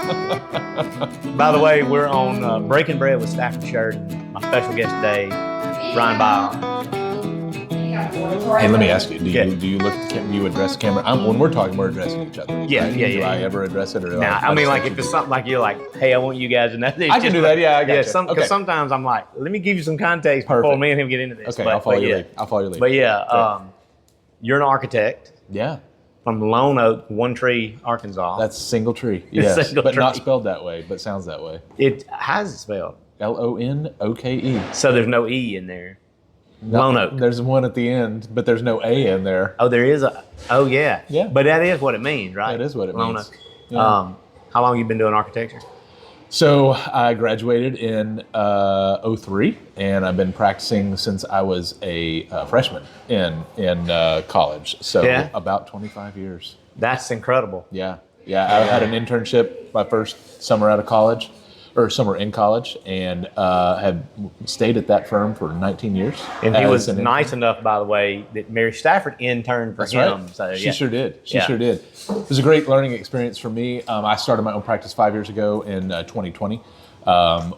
By the way, we're on Breaking Bread with Stafford Shurden. My special guest today, Ryan Biles. Hey, let me ask you: Do Yeah. you look? Do you address the camera? When we're talking, we're addressing each other. Yeah, right? yeah, Do yeah. I ever address it, or Now, I mean, like if it's something like you're like, hey, I want you guys to know this. I can do that. Yeah, I got you. Because Okay. sometimes I'm like, let me give you some context before Perfect. me and him get into this. Okay, I'll follow your lead. I'll follow your lead. But yeah, Okay. you're an architect Yeah, from Lonoke, One Tree, Arkansas. that's single tree. Yes, Single but not tree. spelled that way, but sounds that way. How's it spelled? Lonoke. So there's no E in there. No, Lonoke. There's one at the end, but there's no A in there. Oh, there is a. Oh, yeah. Yeah. But that is what it means, right? That is what it means. Lonoke. Yeah. How long you been doing architecture? So I graduated in 03, and I've been practicing since I was a freshman in college. So Yeah. about 25 years. That's incredible. Yeah. I had an internship my first summer out of college, or summer in college, and have stayed at that firm for 19 years. And he as was an nice enough, by the way, that Mary Stafford interned for That's him. right. So She yeah. sure did. She Yeah. sure did. It was a great learning experience for me. I started my own practice 5 years ago in 2020,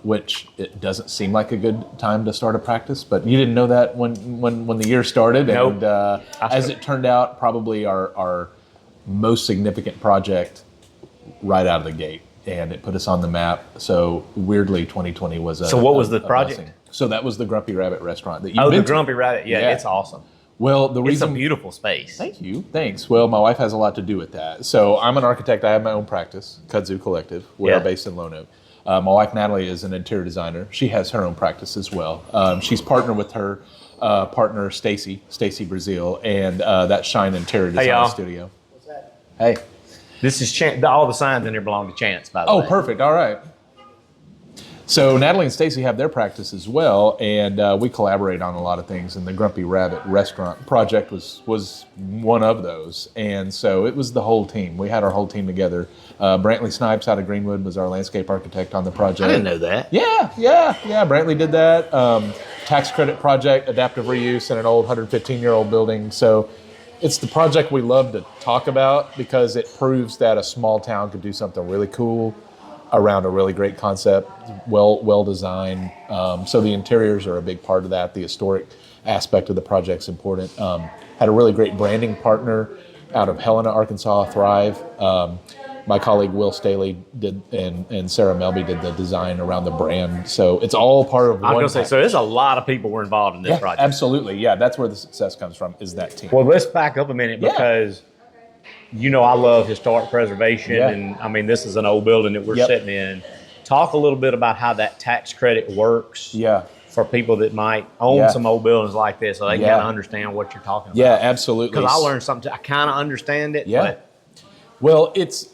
which it doesn't seem like a good time to start a practice, but you didn't know that when the year started. Nope. And as it turned out, probably our most significant project right out of the gate. And it put us on the map. So weirdly, 2020 was a. So what was the a project? blessing. So that was the Grumpy Rabbit restaurant that you. Oh, the Grumpy Rabbit. Yeah, Yeah. it's awesome. Well, the It's reason. a beautiful space. Thank you. Thanks. Well, my wife has a lot to do with that. So I'm an architect. I have my own practice, Kudzu Collective. We're Yeah. based in Lonoke. My wife Natalie is an interior designer. She has her own practice as well. She's partnered with her partner Stacy Brazil, and that Shine Interior Design y'all. Studio. What's that? Hey. This is all the signs in here belong to Chance, by the way. Oh, perfect. All right. So Natalie and Stacy have their practice as well, and we collaborate on a lot of things. And the Grumpy Rabbit restaurant project was one of those. And so it was the whole team. We had our whole team together. Brantley Snipes out of Greenwood was our landscape architect on the project. I didn't know that. Yeah. Brantley did that. Tax credit project, adaptive reuse in an old 115-year-old building. So it's the project we love to talk about because it proves that a small town could do something really cool around a really great concept, well designed. So the interiors are a big part of that. The historic aspect of the project's important. Had a really great branding partner out of Helena, Arkansas, Thrive. My colleague Will Staley did, and Sarah Melby did the design around the brand. So it's all part of I one. was going to say, so there's a lot of people were involved in this Yeah, project. absolutely. Yeah, that's where the success comes from, is that team. Well, let's back up a minute Yeah. because, I love historic preservation. Yeah. And, I mean, this is an old building that we're Yep. sitting in. Talk a little bit about how that tax credit works Yeah. for people that might own Yeah. some old buildings like this so they Yeah. kind of understand what you're talking about. Yeah, absolutely. Because I learned something. I kind of understand it. Yeah. But Well, it's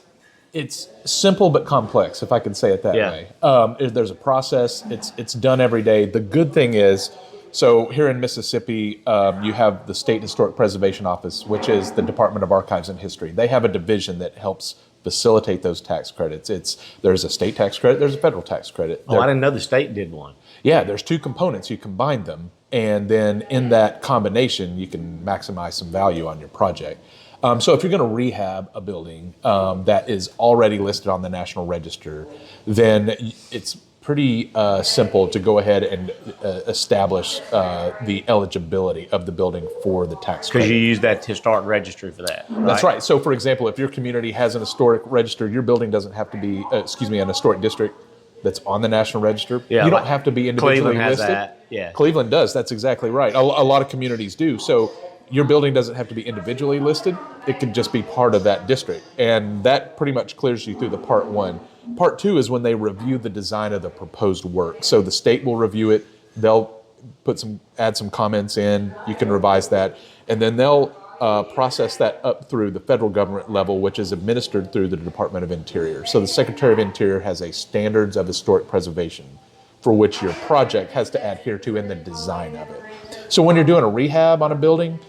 simple but complex, if I can say it that Yeah. way. There's a process. It's done every day. The good thing is, so here in Mississippi, you have the State Historic Preservation Office, which is the Department of Archives and History. They have a division that helps facilitate those tax credits. There's a state tax credit. There's a federal tax credit. I didn't know the state did one. Yeah, there's two components. You combine them, and then in that combination, you can maximize some value on your project. So if you're going to rehab a building that is already listed on the National Register, then it's pretty simple to go ahead and establish the eligibility of the building for the tax credit. Because you use that historic registry for that. That's right. So, for example, if your community has an historic register, your building doesn't have to be, an historic district that's on the National Register. Yeah, you don't like have to be individually Cleveland has listed. that, yeah. Cleveland does. That's exactly right. A lot of communities do. So your building doesn't have to be individually listed. It can just be part of that district. And that pretty much clears you through the part one. Part two is when they review the design of the proposed work. So the state will review it. They'll add some comments in. You can revise that. And then they'll process that up through the federal government level, which is administered through the Department of Interior. So the Secretary of Interior has a standards of historic preservation for which your project has to adhere to in the design of it. So when you're doing a rehab on a building,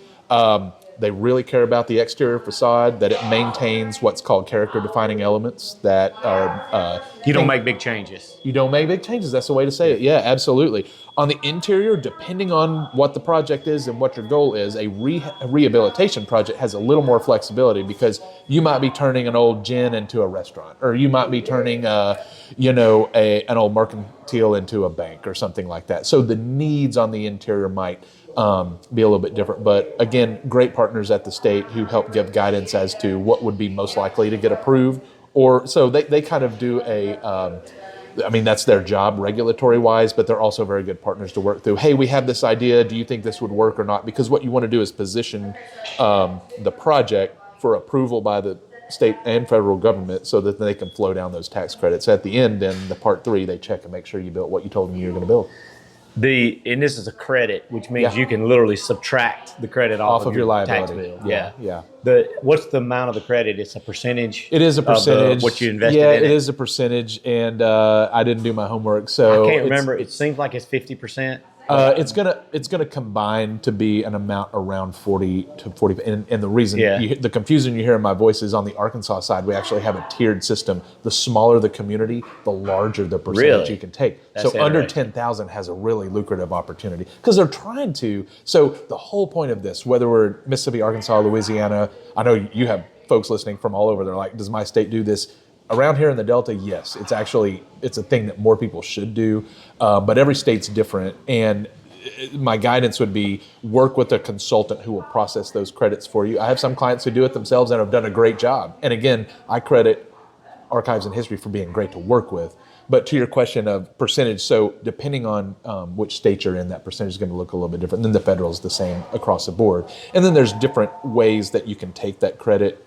they really care about the exterior facade, that it maintains what's called character-defining elements that are... You don't make big changes. You don't make big changes. That's the way to say it. Yeah, absolutely. On the interior, depending on what the project is and what your goal is, a rehabilitation project has a little more flexibility because you might be turning an old gin into a restaurant, or you might be turning, an old mercantile into a bank or something like that. So the needs on the interior might be a little bit different. But again, great partners at the state who help give guidance as to what would be most likely to get approved. Or so they kind of do that's their job regulatory wise, but they're also very good partners to work through. Hey, we have this idea. Do you think this would work or not? Because what you want to do is position the project for approval by the state and federal government so that they can flow down those tax credits. At the end, in the part 3, they check and make sure you built what you told them you were going to build. And this is a credit, which means you can literally subtract the credit off of your liability. Tax bill. Yeah. What's the amount of the credit? It's a percentage. It is a percentage. Of what you invested in. Yeah, it is a percentage, and I didn't do my homework, so I can't remember. It seems like it's 50%. It's gonna combine to be an amount around 40 to 40, and the reason the confusion you hear in my voice is on the Arkansas side. We actually have a tiered system. The smaller the community, the larger the percentage you can take. That's so under 10,000 has a really lucrative opportunity because they're trying to. So the whole point of this, whether we're Mississippi, Arkansas, Louisiana, I know you have folks listening from all over. They're like, does my state do this? Around here in the Delta, yes, it's a thing that more people should do, but every state's different. And my guidance would be work with a consultant who will process those credits for you. I have some clients who do it themselves and have done a great job. And again, I credit Archives and History for being great to work with. But to your question of percentage, so depending on which state you're in, that percentage is going to look a little bit different. And then the federal is the same across the board. And then there's different ways that you can take that credit.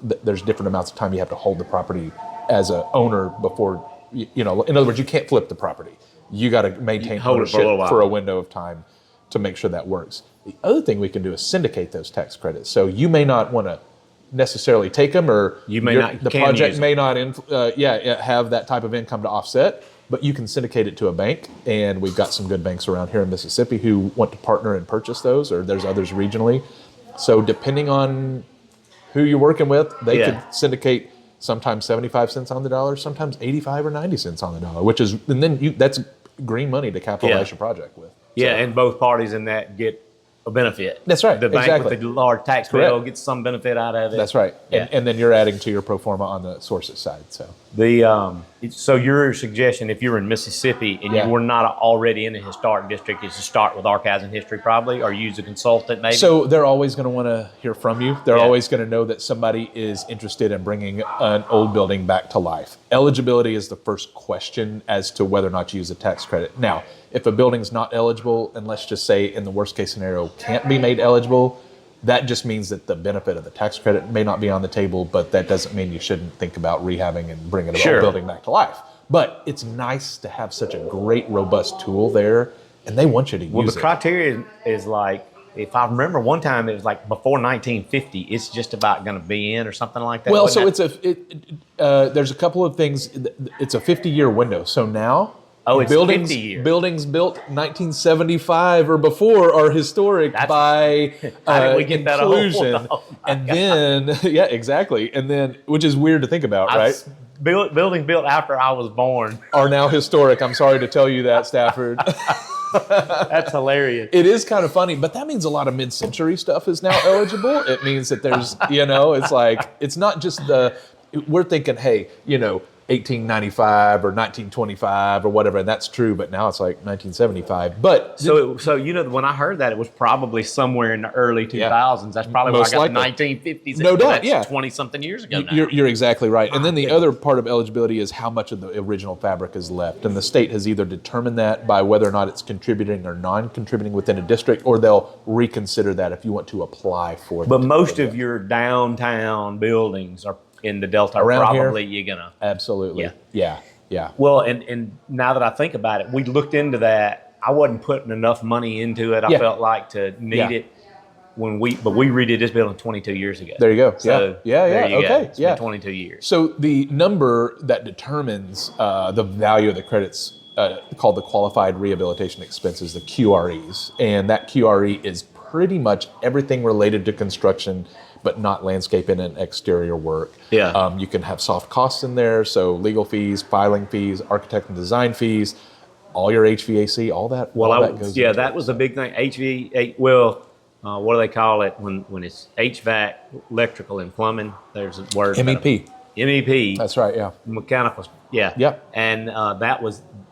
There's different amounts of time you have to hold the property as a owner before, in other words, you can't flip the property. You got to maintain ownership for a window of time to make sure that works. The other thing we can do is syndicate those tax credits. So you may not want to necessarily take them, or the project may not have that type of income to offset, but you can syndicate it to a bank, and we've got some good banks around here in Mississippi who want to partner and purchase those, or there's others regionally. So depending on who you're working with, they could syndicate sometimes 75 cents on the dollar, sometimes 85 or 90 cents on the dollar, that's green money to capitalize your project with. Yeah, and both parties in that get a benefit. That's right. The bank with the large tax bill gets some benefit out of it. That's right. Yeah. And then you're adding to your pro forma on the sources side. So so your suggestion, if you're in Mississippi and you were not already in a historic district, is to start with Archives and History probably, or use a consultant maybe? So they're always going to want to hear from you. They're always going to know that somebody is interested in bringing an old building back to life. Eligibility is the first question as to whether or not you use a tax credit. Now, if a building's not eligible, and let's just say in the worst case scenario can't be made eligible, that just means that the benefit of the tax credit may not be on the table, but that doesn't mean you shouldn't think about rehabbing and bringing an old building back to life. But it's nice to have such a great, robust tool there, and they want you to use it. Well, the criteria is like, if I remember one time, it was like before 1950, it's just about going to be in or something like that. Well, so there's a couple of things. It's a 50-year window. So now, it's 50 years. Buildings built 1975 or before are historic by how did we get inclusion. That and then, exactly. And then, which is weird to think about, right? Buildings built after I was born are now historic. I'm sorry to tell you that, Stafford. That's hilarious. It is kind of funny, but that means a lot of mid-century stuff is now eligible. It means that there's, it's like, it's not just we're thinking, hey, 1895 or 1925 or whatever, and that's true, but now it's like 1975. But so when I heard that, it was probably somewhere in the early 2000s. That's probably where I got the 1950s. No doubt, 20-something years ago now. You're exactly right. And then the other part of eligibility is how much of the original fabric is left. And the state has either determined that by whether or not it's contributing or non-contributing within a district, or they'll reconsider that if you want to apply for it. But most of your downtown buildings are in the Delta, around probably here, you're gonna. Absolutely. Yeah. Well, and now that I think about it, we looked into that. I wasn't putting enough money into it. I felt like to need it but we redid this building 22 years ago. There you go. So there you go. It's been 22 years. So the number that determines the value of the credits called the Qualified Rehabilitation Expenses, the QREs, and that QRE is pretty much everything related to construction, but not landscaping and exterior work. You can have soft costs in there, so legal fees, filing fees, architect and design fees. all your HVAC, all that. Well, all that goes into that it. was a big thing. Well, what do they call it when it's HVAC, electrical, and plumbing? There's a word. MEP. MEP. That's right. Yeah. Mechanical. Yeah. Yep. And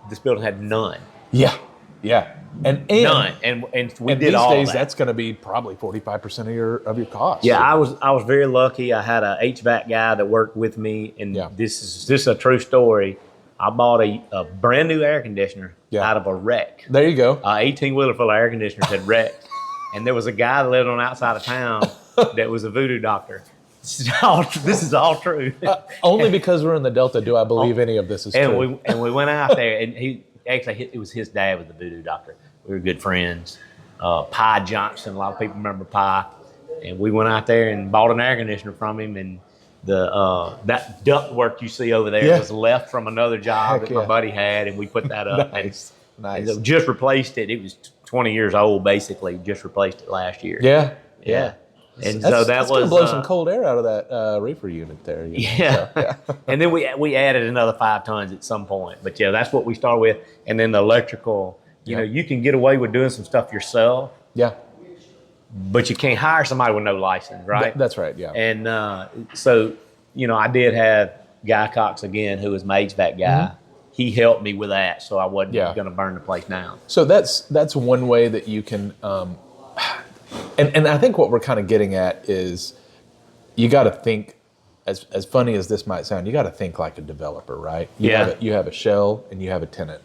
this building had none. Yeah. Yeah. And None. And we and did these all days that. that's going to be probably 45% of your cost. Yeah, I was very lucky. I had a HVAC guy that worked with me, and this is a true story. I bought a brand new air conditioner out of a wreck. There you go. 18-wheeler full of air conditioners had wrecked, and there was a guy that lived on the outside of town that was a voodoo doctor. This is all true. Only because we're in the Delta do I believe any of this is true. We went out there, and it was his dad was the voodoo doctor. We were good friends. Pie Johnson, a lot of people remember Pie. And we went out there and bought an air conditioner from him, and that duct work you see over there was left from another job that my buddy had, and we put that up. Nice. And just replaced it. It was 20 years old, basically. Just replaced it last year. Yeah. And so that's was gonna blow some cold air out of that reefer unit there. You know? Yeah. And then we added another 5 tons at some point. But that's what we started with. And then the electrical, you know, you can get away with doing some stuff yourself. Yeah. But you can't hire somebody with no license, right? That's right, yeah. And so, you know, I did have Guy Cox again, who was my HVAC guy. Mm-hmm. He helped me with that, so I wasn't going to burn the place down. So that's one way that you can, and I think what we're kind of getting at is you got to think, as funny as this might sound, you got to think like a developer, right? You have a shell and you have a tenant.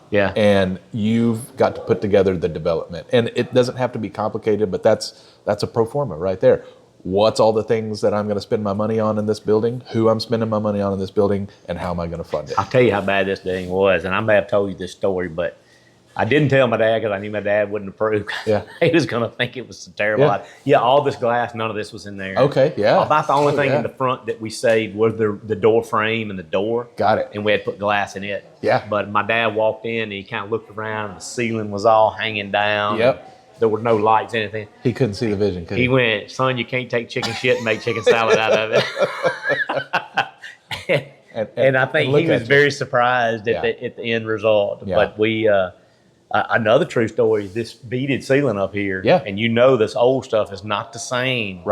Yeah. And you've got to put together the development. And it doesn't have to be complicated, but that's a pro forma right there. What's all the things that I'm going to spend my money on in this building, who I'm spending my money on in this building, and how am I going to fund it? I'll tell you how bad this thing was, and I may have told you this story, but I didn't tell my dad because I knew my dad wouldn't approve. Yeah. He was going to think it was terrible. Yeah, all this glass, none of this was in there. Okay, yeah. About the only thing in the front that we saved was the door frame and the door. Got it. And we had to put glass in it. Yeah. But my dad walked in and he kind of looked around and the ceiling was all hanging down. Yep. There were no lights, anything. He couldn't see the vision, could he? He went, son, you can't take chicken shit and make chicken salad out of it. and I think he was very surprised at the end result. Yeah. But we, another true story is this beaded ceiling up here. Yeah. And you know this old stuff is not the same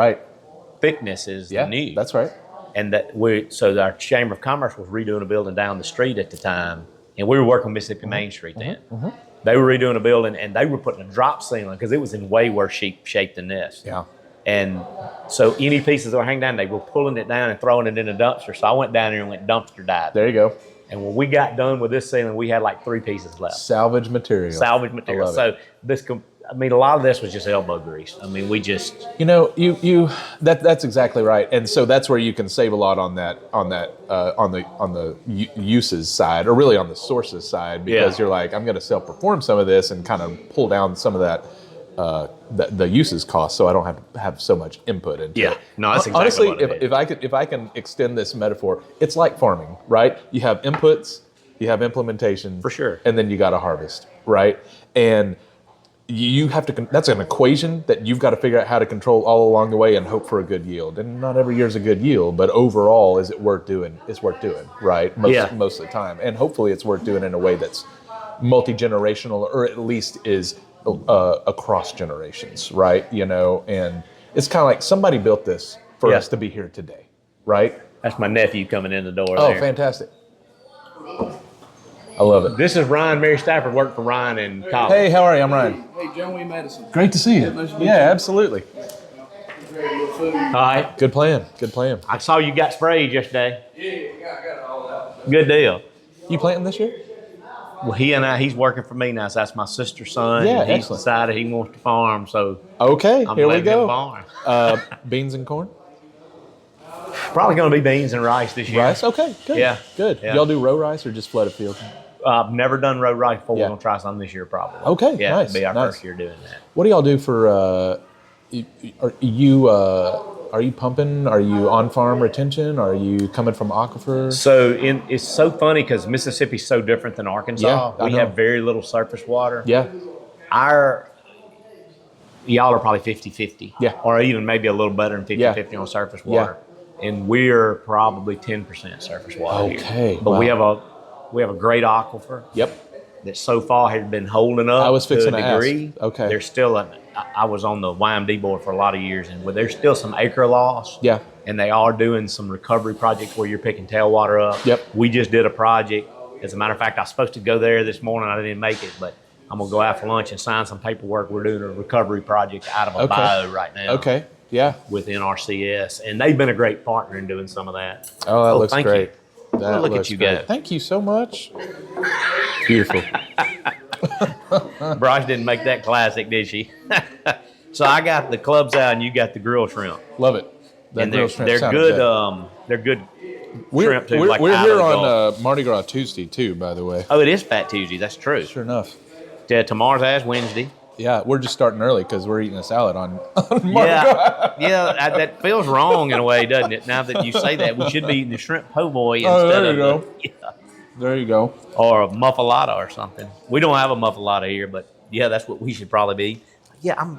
thickness as the new. That's right. And so our Chamber of Commerce was redoing a building down the street at the time. And we were working Mississippi Main Street then. Mm-hmm. They were redoing a building, and they were putting a drop ceiling because it was in way worse shape than this. Yeah. And so any pieces that were hanging down, they were pulling it down and throwing it in a dumpster. So I went down there and went dumpster diving. There you go. And when we got done with this ceiling, we had like 3 pieces left. Salvage material. So a lot of this was just elbow grease. I mean, we just that's exactly right. And so that's where you can save a lot on the uses side, or really on the sources side, because you're like, I'm going to self-perform some of this and kind of pull down some of that the uses cost, so I don't have to have so much input into it. No, that's exactly honestly, what it is. if I can extend this metaphor, it's like farming, right? You have inputs, you have implementation, for sure, and then you got to harvest, right? And you have to. That's an equation that you've got to figure out how to control all along the way and hope for a good yield. And not every year is a good yield, but overall, is it worth doing? It's worth doing, right? Most of the time, and hopefully, it's worth doing in a way that's multi-generational, or at least is across generations, right? And it's kind of like somebody built this for us to be here today, right? That's my nephew coming in the door. Oh, there. Fantastic. I love it. This is Ryan. Mary Stafford worked for Ryan in college. Hey, how are you? I'm Ryan. Hey, Joey Madison. Great to see you. Yeah, absolutely. All right. Good plan. Good plan. I saw you got sprayed yesterday. Yeah, I got it all out. Good deal. You planting this year? Well, he's working for me now, so that's my sister's son. Yeah, and he's excellent. decided he wants to farm, so okay, I'm here we letting go. him farm. Beans and corn? Probably going to be beans and rice this year. Rice? Okay, good. Yeah. Good. Yeah. Y'all do row rice or just flooded fields? I've never done road rice before. We're going to try some this year probably. Okay, yeah, nice. It'll be our nice. first year doing that. What do y'all do for, are you pumping? Are you on-farm retention? Are you coming from aquifer? So it's so funny because Mississippi's so different than Arkansas. Yeah, we have very little surface water. Yeah. Y'all are probably 50-50. Yeah. Or even maybe a little better than 50-50 on surface water. Yeah. And we're probably 10% surface water here. Okay. But we have a great aquifer. Yep. that so far had been holding up I was fixing to to a ask. degree. Okay. There's still I was on the YMD board for a lot of years, and there's still some acre loss. Yeah. And they are doing some recovery projects where you're picking tailwater up. Yep. We just did a project. As a matter of fact, I was supposed to go there this morning. I didn't make it, but I'm going to go out for lunch and sign some paperwork. We're doing a recovery project out of a bio right now. Okay. Yeah. With NRCS, and they've been a great partner in doing some of that. Oh, that looks thank great. You. That look looks at you great. go. Thank you so much. Beautiful. Bryce didn't make that classic, did she? So I got the clubs out, and you got the grill shrimp. Love it. That And grilled shrimp they're sounded good. They're good shrimp too. We're out here of the on Gulf. Mardi Gras Tuesday too, by the way. Oh, it is Fat Tuesday. That's true. Sure enough. Yeah, tomorrow's Ash Wednesday. Yeah, we're just starting early because we're eating a salad on Mardi Gras. Yeah, that feels wrong in a way, doesn't it? Now that you say that, we should be eating the shrimp po' boy Oh, instead there of you go. yeah, There you go. or a muffalata or something. We don't have a muffalata here, but yeah, that's what we should probably be. Yeah, I'm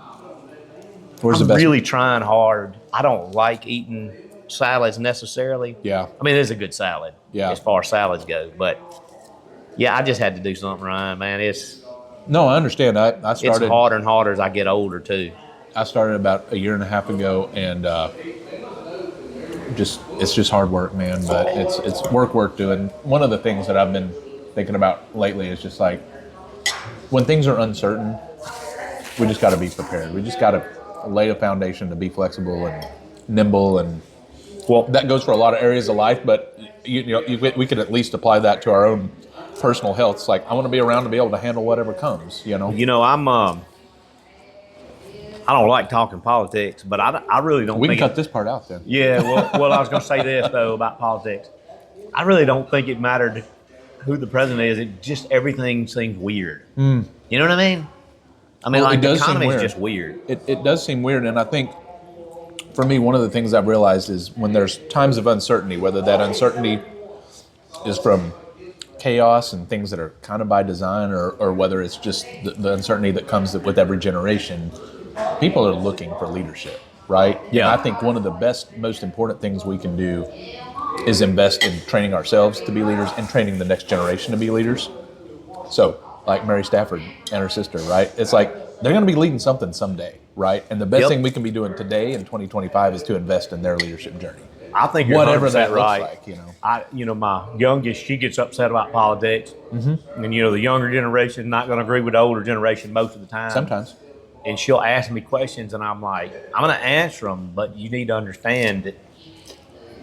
Where's the best? really trying hard. I don't like eating salads necessarily. Yeah. I mean, it is a good salad. Yeah. As far as salads go, but yeah, I just had to do something, Ryan. Man, it's No, I understand. I started. it's harder and harder as I get older too. I started about a year and a half ago, and it's just hard work, man. But it's work doing. One of the things that I've been thinking about lately is just like when things are uncertain, we just got to be prepared. We just got to lay a foundation to be flexible and nimble, and well, that goes for a lot of areas of life. But we could at least apply that to our own personal health. It's like I want to be around to be able to handle whatever comes. I don't like talking politics, but I really don't We think can cut this part out then. Yeah, well, I was going to say this, though, about politics. I really don't think it mattered who the president is. It just, everything seems weird. You know what I mean? I mean, Well, like, it the does seem economy is weird. just weird. It does seem weird, and I think for me, one of the things I've realized is when there's times of uncertainty, whether that uncertainty is from chaos and things that are kind of by design, or whether it's just the uncertainty that comes with every generation, people are looking for leadership, right? Yeah. And I think one of the most important things we can do is invest in training ourselves to be leaders and training the next generation to be leaders. So, like Mary Stafford and her sister, right? It's like they're going to be leading something someday, right? And the best Yep. thing we can be doing today in 2025 is to invest in their leadership journey. I think you're Whatever 100% that looks right. like, My youngest, she gets upset about politics. Mm-hmm. And, the younger generation is not going to agree with the older generation most of the time. Sometimes. And she'll ask me questions, and I'm like, I'm going to answer them, but you need to understand that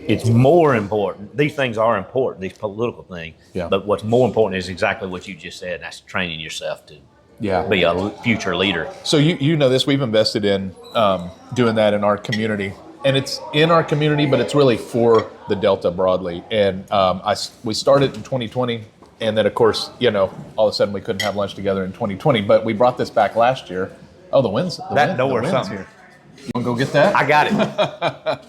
it's more important. These things are important, these political things. Yeah. But what's more important is exactly what you just said, and that's training yourself to Yeah. be a future leader. So you know this, we've invested in doing that in our community. And it's in our community, but it's really for the Delta broadly. And we started in 2020, and then, of course, all of a sudden we couldn't have lunch together in 2020. But we brought this back last year. Oh, the wind's something. here. You want to go get that? I got it.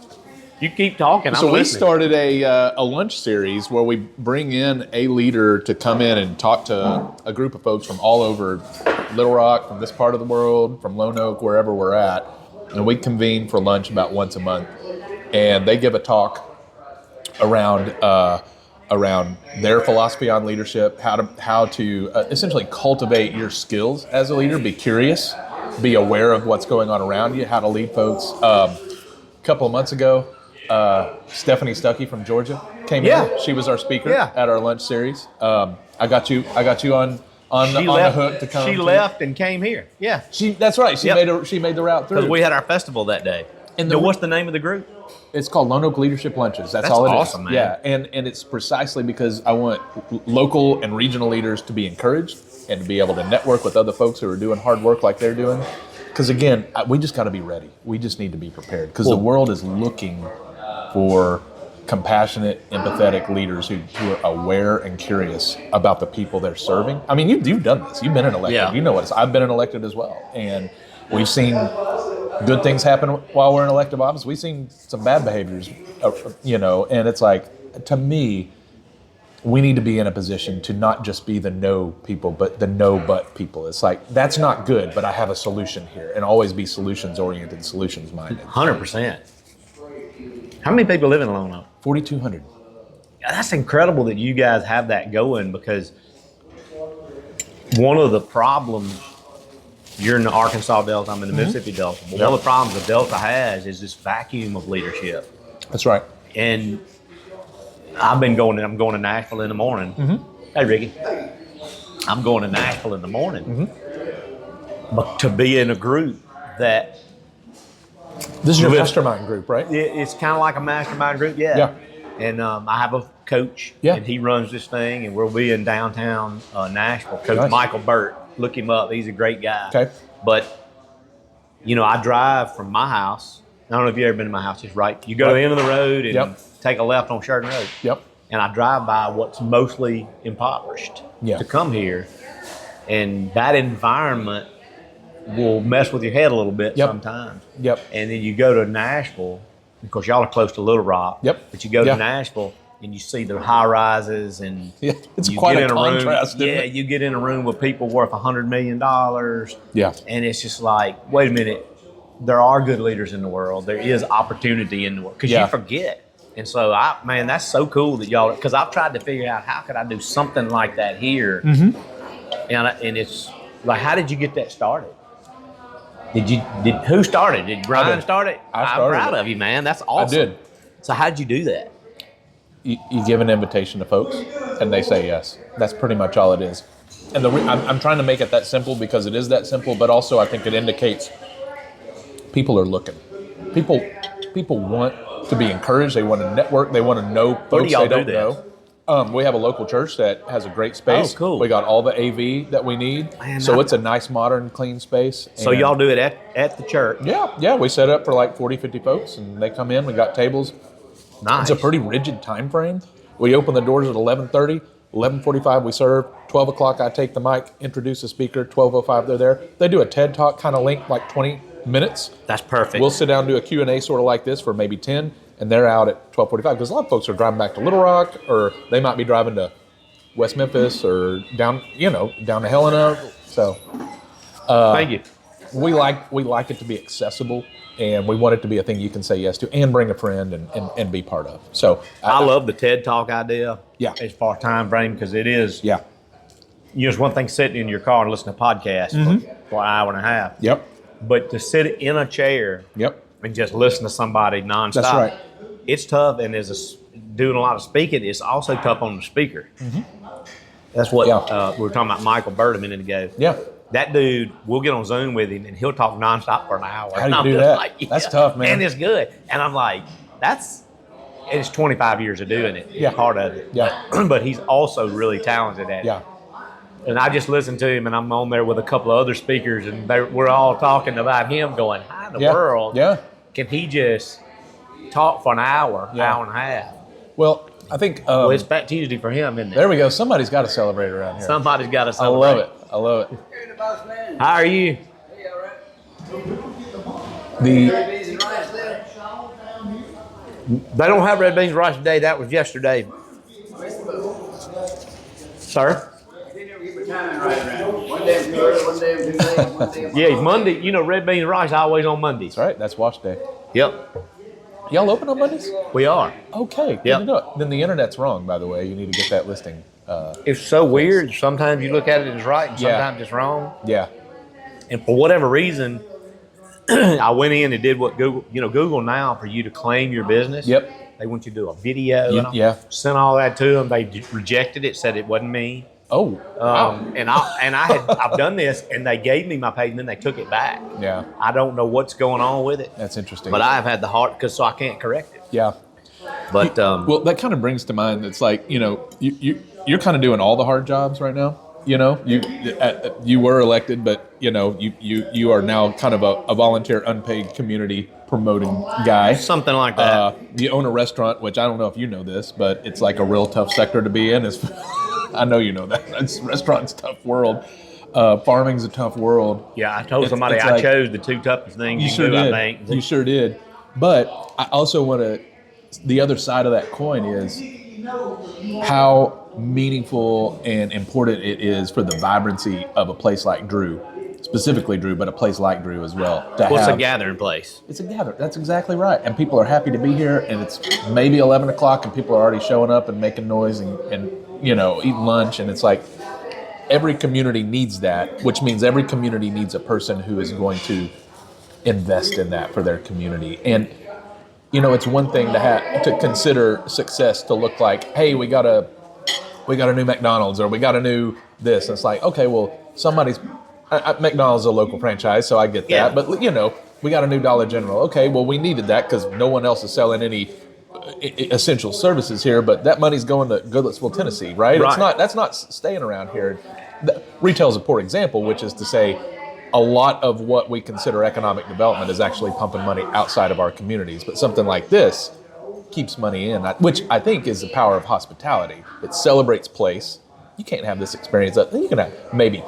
You keep talking. So I'm we listening. started a lunch series where we bring in a leader to come in and talk to a group of folks from all over Little Rock, from this part of the world, from Lonoke, wherever we're at. And we convene for lunch about once a month. And they give a talk around their philosophy on leadership, how to essentially cultivate your skills as a leader, be curious, be aware of what's going on around you, how to lead folks. A couple of months ago, Stephanie Stuckey from Georgia came in. She was our speaker at our lunch series. I got you on the hook to come. She left and came here. Yeah. That's right. She Yep. made the route through. Because we had our festival that day. And what's the name of the group? It's called Lonoke Leadership Lunches. That's all it is. awesome, man. Yeah, and it's precisely because I want local and regional leaders to be encouraged and to be able to network with other folks who are doing hard work like they're doing. Because again, we just got to be ready. We just need to be prepared because the world is looking for compassionate, empathetic leaders who are aware and curious about the people they're serving. I mean, you've done this. You've been an elected. Yeah. You know what it's. I've been an elected as well, and we've seen good things happen while we're in elective office. We've seen some bad behaviors, and it's like, to me, we need to be in a position to not just be the no people, but the no but people. It's like, that's not good, but I have a solution here, and always be solutions-oriented, solutions-minded. 100%. How many people live in Lonoke? 4,200. Yeah, that's incredible that you guys have that going because one of the problems, you're in the Arkansas Delta, I'm in the Mississippi Delta. But one of the problems the Delta has is this vacuum of leadership. That's right. And I'm going to Nashville in the morning. Hey, Ricky. I'm going to Nashville in the morning. But to be in a group that... This is your mastermind group, right? It's kind of like a mastermind group, Yeah. And I have a coach, Yeah. and he runs this thing, and we'll be in downtown Nashville. Coach Nice. Michael Burt, look him up. He's a great guy. Okay. But, I drive from my house. I don't know if you've ever been to my house. It's right. You go to the end of the road and take a left on Shurden Road. Yep. And I drive by what's mostly impoverished to come here. And that environment will mess with your head a little bit sometimes. Yep. And then you go to Nashville. Of course, y'all are close to Little Rock. Yep. But you go to Nashville and you see the high rises and it's you quite get a in a contrast. room. Isn't it? You get in a room with people worth $100 million. Yeah. And it's just like, wait a minute. There are good leaders in the world. There is opportunity in the world because you forget. And so, that's so cool that y'all. Because I've tried to figure out how could I do something like that here. And it's like, how did you get that started? Who started? Did Ryan start it? I started I'm proud it. of you, man. That's awesome. I did. So how'd you do that? You give an invitation to folks, and they say yes. That's pretty much all it is. And I'm trying to make it that simple because it is that simple, but also I think it indicates people are looking. People want to be encouraged. They want to network. They want to know folks y'all they don't do know. We have a local church that has a great space. Oh, cool. We got all the AV that we need. Man, so it's a nice, modern, clean space. So And y'all do it at the church. Yeah. We set up for like 40, 50 folks, and they come in. We got tables. Nice. It's a pretty rigid time frame. We open the doors at 11:30. 11:45 we serve. 12 o'clock I take the mic, introduce the speaker. 12:05 they're there. They do a TED Talk kind of length, like 20 minutes. That's perfect. We'll sit down and do a Q&A sort of like this for maybe 10, and they're out at 12:45 because a lot of folks are driving back to Little Rock, or they might be driving to West Memphis or down to Helena. So Thank you. we like it to be accessible, and we want it to be a thing you can say yes to and bring a friend and be part of. So I love the TED Talk idea. Yeah. As far as time frame, because it is. Yeah. It's one thing sitting in your car and listening to podcasts for an hour and a half. Yep. But to sit in a chair and just listen to somebody nonstop. That's right. It's tough, and doing a lot of speaking, it's also tough on the speaker. That's what we were talking about Michael Burt a minute ago. Yeah. That dude, we'll get on Zoom with him, and he'll talk nonstop for an hour. How do you I'm do just that? like, That's tough, man. And it's good. And I'm like, it's 25 years of doing it. Yeah. Part of it. Yeah. But he's also really talented at it. Yeah. And I just listened to him, and I'm on there with a couple of other speakers, and we're all talking about him going, how in the world can he just talk for an hour, hour and a half? Well, I think Well, it's Fat Tuesday for him, isn't it? there we go. Somebody's got to celebrate around here. Somebody's got to I celebrate. love it. How are you? The They don't have red beans and rice today. That was yesterday. Sir? One day I'm too early, one day I'm too late, one day I'm Yeah, Monday. Red beans and rice always on Mondays. That's right. That's wash day. Yep, Y'all open on Mondays? we are. Okay. Good Yep. to know. Then the internet's wrong, by the way. You need to get that listing. It's so weird. Sometimes you look at it as right, and Yeah. sometimes it's wrong. Yeah. And for whatever reason, I went in and did what Google. Google now for you to claim your business. Yep. They want you to do a video. Yeah, and all. yeah. Sent all that to them. They rejected it. Said it wasn't me. Oh. Wow. I've done this, and they gave me my page, and then they took it back. Yeah. I don't know what's going on with it, That's interesting. but I have had the heart so I can't correct it. Yeah. But Well, that kind of brings to mind. It's like you're kind of doing all the hard jobs right now. You were elected, but you are now kind of a volunteer, unpaid community promoting guy. something like that. You own a restaurant, which I don't know if you know this, but it's like a real tough sector to be in. I know you know that. Restaurant's a tough world. Farming's a tough world. Yeah, I told It's- somebody it's I like- chose the two toughest things You you sure can do, did. I think. You sure did. But I also want to. The other side of that coin is how meaningful and important it is for the vibrancy of a place like Drew, specifically Drew, but a place like Drew as well. It's a gathering place. It's a gather. That's exactly right. And people are happy to be here. And it's maybe 11 o'clock, and people are already showing up and making noise and eating lunch. And it's like every community needs that, which means every community needs a person who is going to invest in that for their community. And it's one thing to consider success to look like, hey, we got a new McDonald's, or we got a new this. And it's like, okay, well, McDonald's is a local franchise, so I get that. Yeah. But we got a new Dollar General. Okay, well, we needed that because no one else is selling any essential services here. But that money's going to Goodlettsville, Tennessee, right? Right. That's not staying around here. Retail is a poor example, which is to say, a lot of what we consider economic development is actually pumping money outside of our communities. But something like this keeps money in, which I think is the power of hospitality. It celebrates place. You can't have this experience. You can have maybe.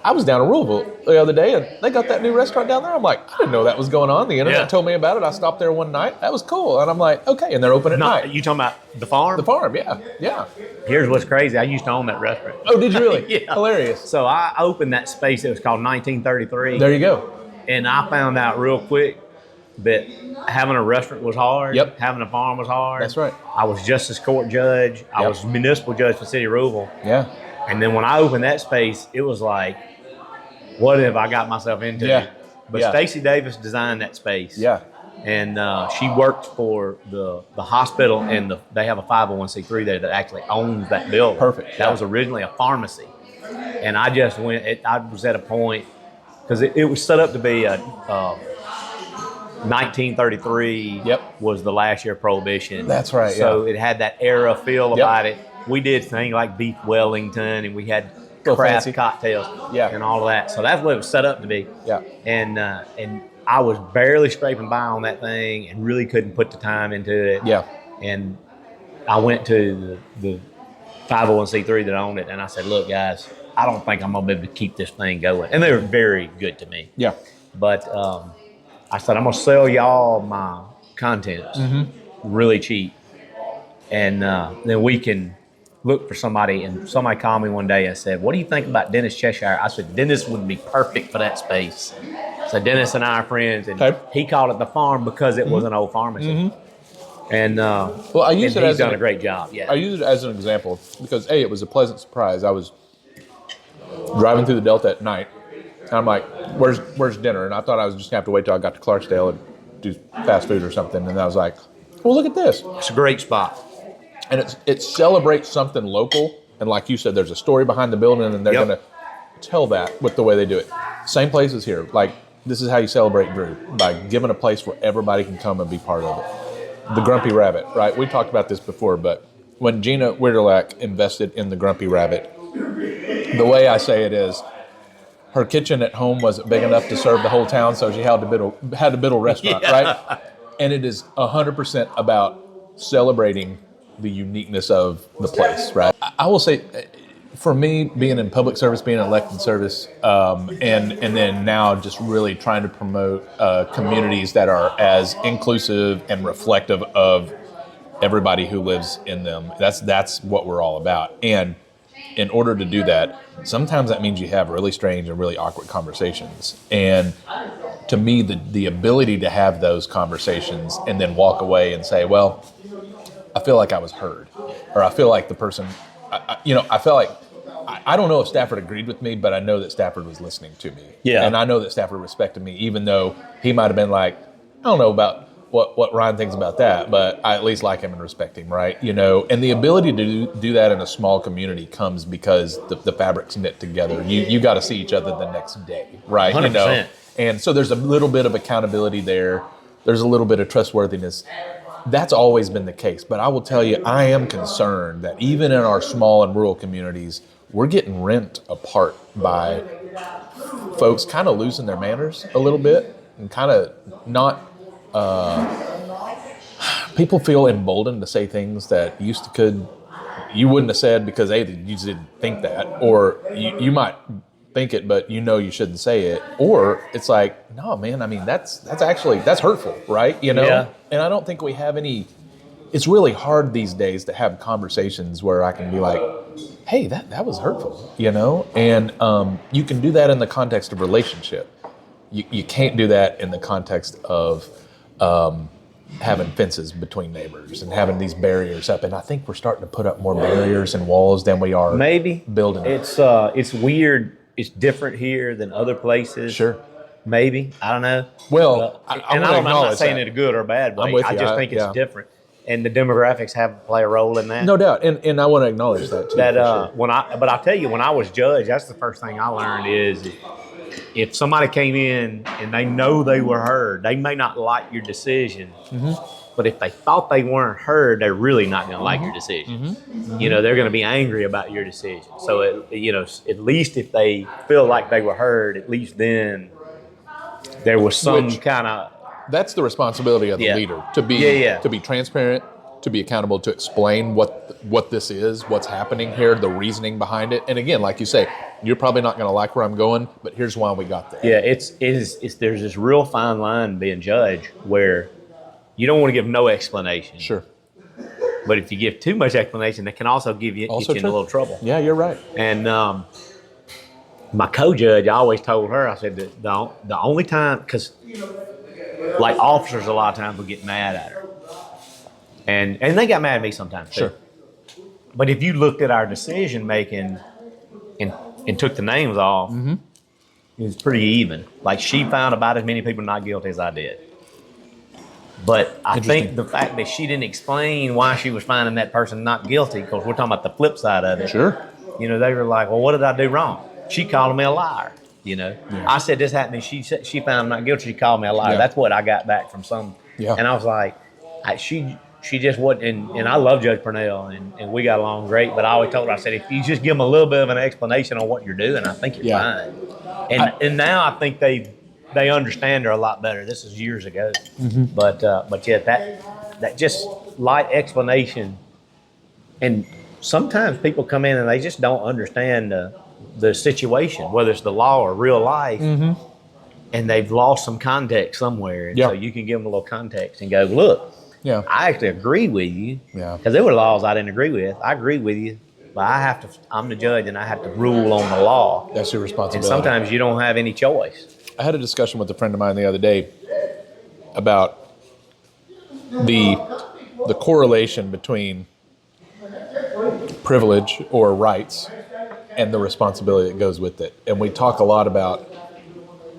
I was down in Louisville the other day, and they got that new restaurant down there. I'm like, I didn't know that was going on. The internet told me about it. I stopped there one night. That was cool. And I'm like, okay. And they're open at night. You talking about the farm? The farm, yeah. Here's what's crazy. I used to own that restaurant. Oh, did you really? Yeah. Hilarious. So I opened that space. It was called 1933. There you go. And I found out real quick that having a restaurant was hard. Yep. Having a farm was hard. That's right. I was justice court judge. I was municipal judge for City of Louisville. Yeah. And then when I opened that space, it was like, what have I got myself into? Yeah. But Yeah. Stacy Davis designed that space. Yeah. And she worked for the hospital, and they have a 501c3 there that actually owns that building. Perfect. That was originally a pharmacy. And I just I was at a point, because it was set up to be a 1933 was the last year of Prohibition. That's right, So it had that era feel Yep. about it. We did things like beef Wellington, and we had Real craft fancy. cocktails Yeah. and all of that. So that's what it was set up to be. Yeah. And I was barely scraping by on that thing and really couldn't put the time into it. Yeah. And I went to the 501c3 that owned it, and I said, look, guys, I don't think I'm going to be able to keep this thing going. And they were very good to me. Yeah. But I said, I'm going to sell y'all my contents really cheap. And then we can look for somebody. And somebody called me one day and said, what do you think about Dennis Cheshire? I said, Dennis would be perfect for that space. So Dennis and I are friends, and he called it the farm because it was an old pharmacy. And well, I use it he's as done a great job. Yeah, I use it as an example because it was a pleasant surprise. I was driving through the Delta at night, and I'm like, "Where's dinner?" And I thought I was just gonna have to wait till I got to Clarksdale and do fast food or something. And I was like, "Well, look at this." It's a great spot. And it celebrates something local. And like you said, there's a story behind the building, and they're gonna tell that with the way they do it. Same place as here. Like, this is how you celebrate Drew, by giving a place where everybody can come and be part of it. The Grumpy Rabbit, right? We talked about this before, but when Gina Witterlach invested in the Grumpy Rabbit, the way I say it is, her kitchen at home wasn't big enough to serve the whole town, so she had to build a restaurant, right? And it is 100% about celebrating the uniqueness of the place, right? I will say, for me, being in public service, being in elected service, and then now just really trying to promote communities that are as inclusive and reflective of everybody who lives in them. That's what we're all about. And in order to do that, sometimes that means you have really strange and really awkward conversations. And to me, the ability to have those conversations and then walk away and say, well, I feel like I was heard, or I feel like the person, I felt like, I don't know if Stafford agreed with me, but I know that Stafford was listening to me. Yeah. And I know that Stafford respected me, even though he might have been like, I don't know about what Ryan thinks about that, but I at least like him and respect him, right? And the ability to do that in a small community comes because the fabric's knit together. You got to see each other the next day, right? 100%. And so there's a little bit of accountability there. There's a little bit of trustworthiness. That's always been the case. But I will tell you, I am concerned that even in our small and rural communities, we're getting rent apart by folks kind of losing their manners a little bit and kind of not, people feel emboldened to say things that you wouldn't have said because you just didn't think that, or you might think it, but you shouldn't say it. Or it's like, no, man, I mean, that's hurtful, right? Yeah. And I don't think we have any, it's really hard these days to have conversations where I can be like, hey, that was hurtful, And you can do that in the context of relationship. You can't do that in the context of having fences between neighbors and having these barriers up. And I think we're starting to put up more barriers and walls than we are Maybe building. It's weird. It's different here than other places. Sure. Maybe, I don't know. Well, I'm not saying that. it a good or bad way. I'm with I you. just think it's different, and the demographics play a role in that. No doubt, and I want to acknowledge that too. That sure. but I'll tell you, when I was judge, that's the first thing I learned is if somebody came in and they know they were heard, they may not like your decision, but if they thought they weren't heard, they're really not going to like your decision. You know, they're going to be angry about your decision. So at least if they feel like they were heard, at least then there was some kind of. That's the responsibility of the leader to be transparent, to be accountable, to explain what this is, what's happening here, the reasoning behind it. And again, like you say, you're probably not going to like where I'm going, but here's why we got there. Yeah, there's this real fine line being judge where you don't want to give no explanation. Sure. But if you give too much explanation, that can also get you in a little trouble. Yeah, you're right. And my co-judge, I always told her, I said that the only time, because like officers a lot of times will get mad at her. And they got mad at me sometimes too. Sure. But if you looked at our decision making and took the names off, it was pretty even. Like she found about as many people not guilty as I did. But I think the fact that she didn't explain why she was finding that person not guilty, because we're talking about the flip side of it. Sure. You know, they were like, well, what did I do wrong? She called me a liar. You know, I said this happened, and she found him not guilty. She called me a liar. Yeah. That's what I got back from some. Yeah. And I was like, she just wasn't. And I love Judge Purnell, and we got along great. But I always told her, I said, if you just give them a little bit of an explanation on what you're doing, I think you're fine. And now I think they understand her a lot better. This is years ago, but yeah, that just light explanation. And sometimes people come in and they just don't understand the situation, whether it's the law or real life, and they've lost some context somewhere. And so you can give them a little context and go, look, I actually agree with you, because there were laws I didn't agree with. I agree with you, but I'm the judge and I have to rule on the law. That's your responsibility. And sometimes you don't have any choice. I had a discussion with a friend of mine the other day about the correlation between privilege or rights and the responsibility that goes with it. And we talk a lot about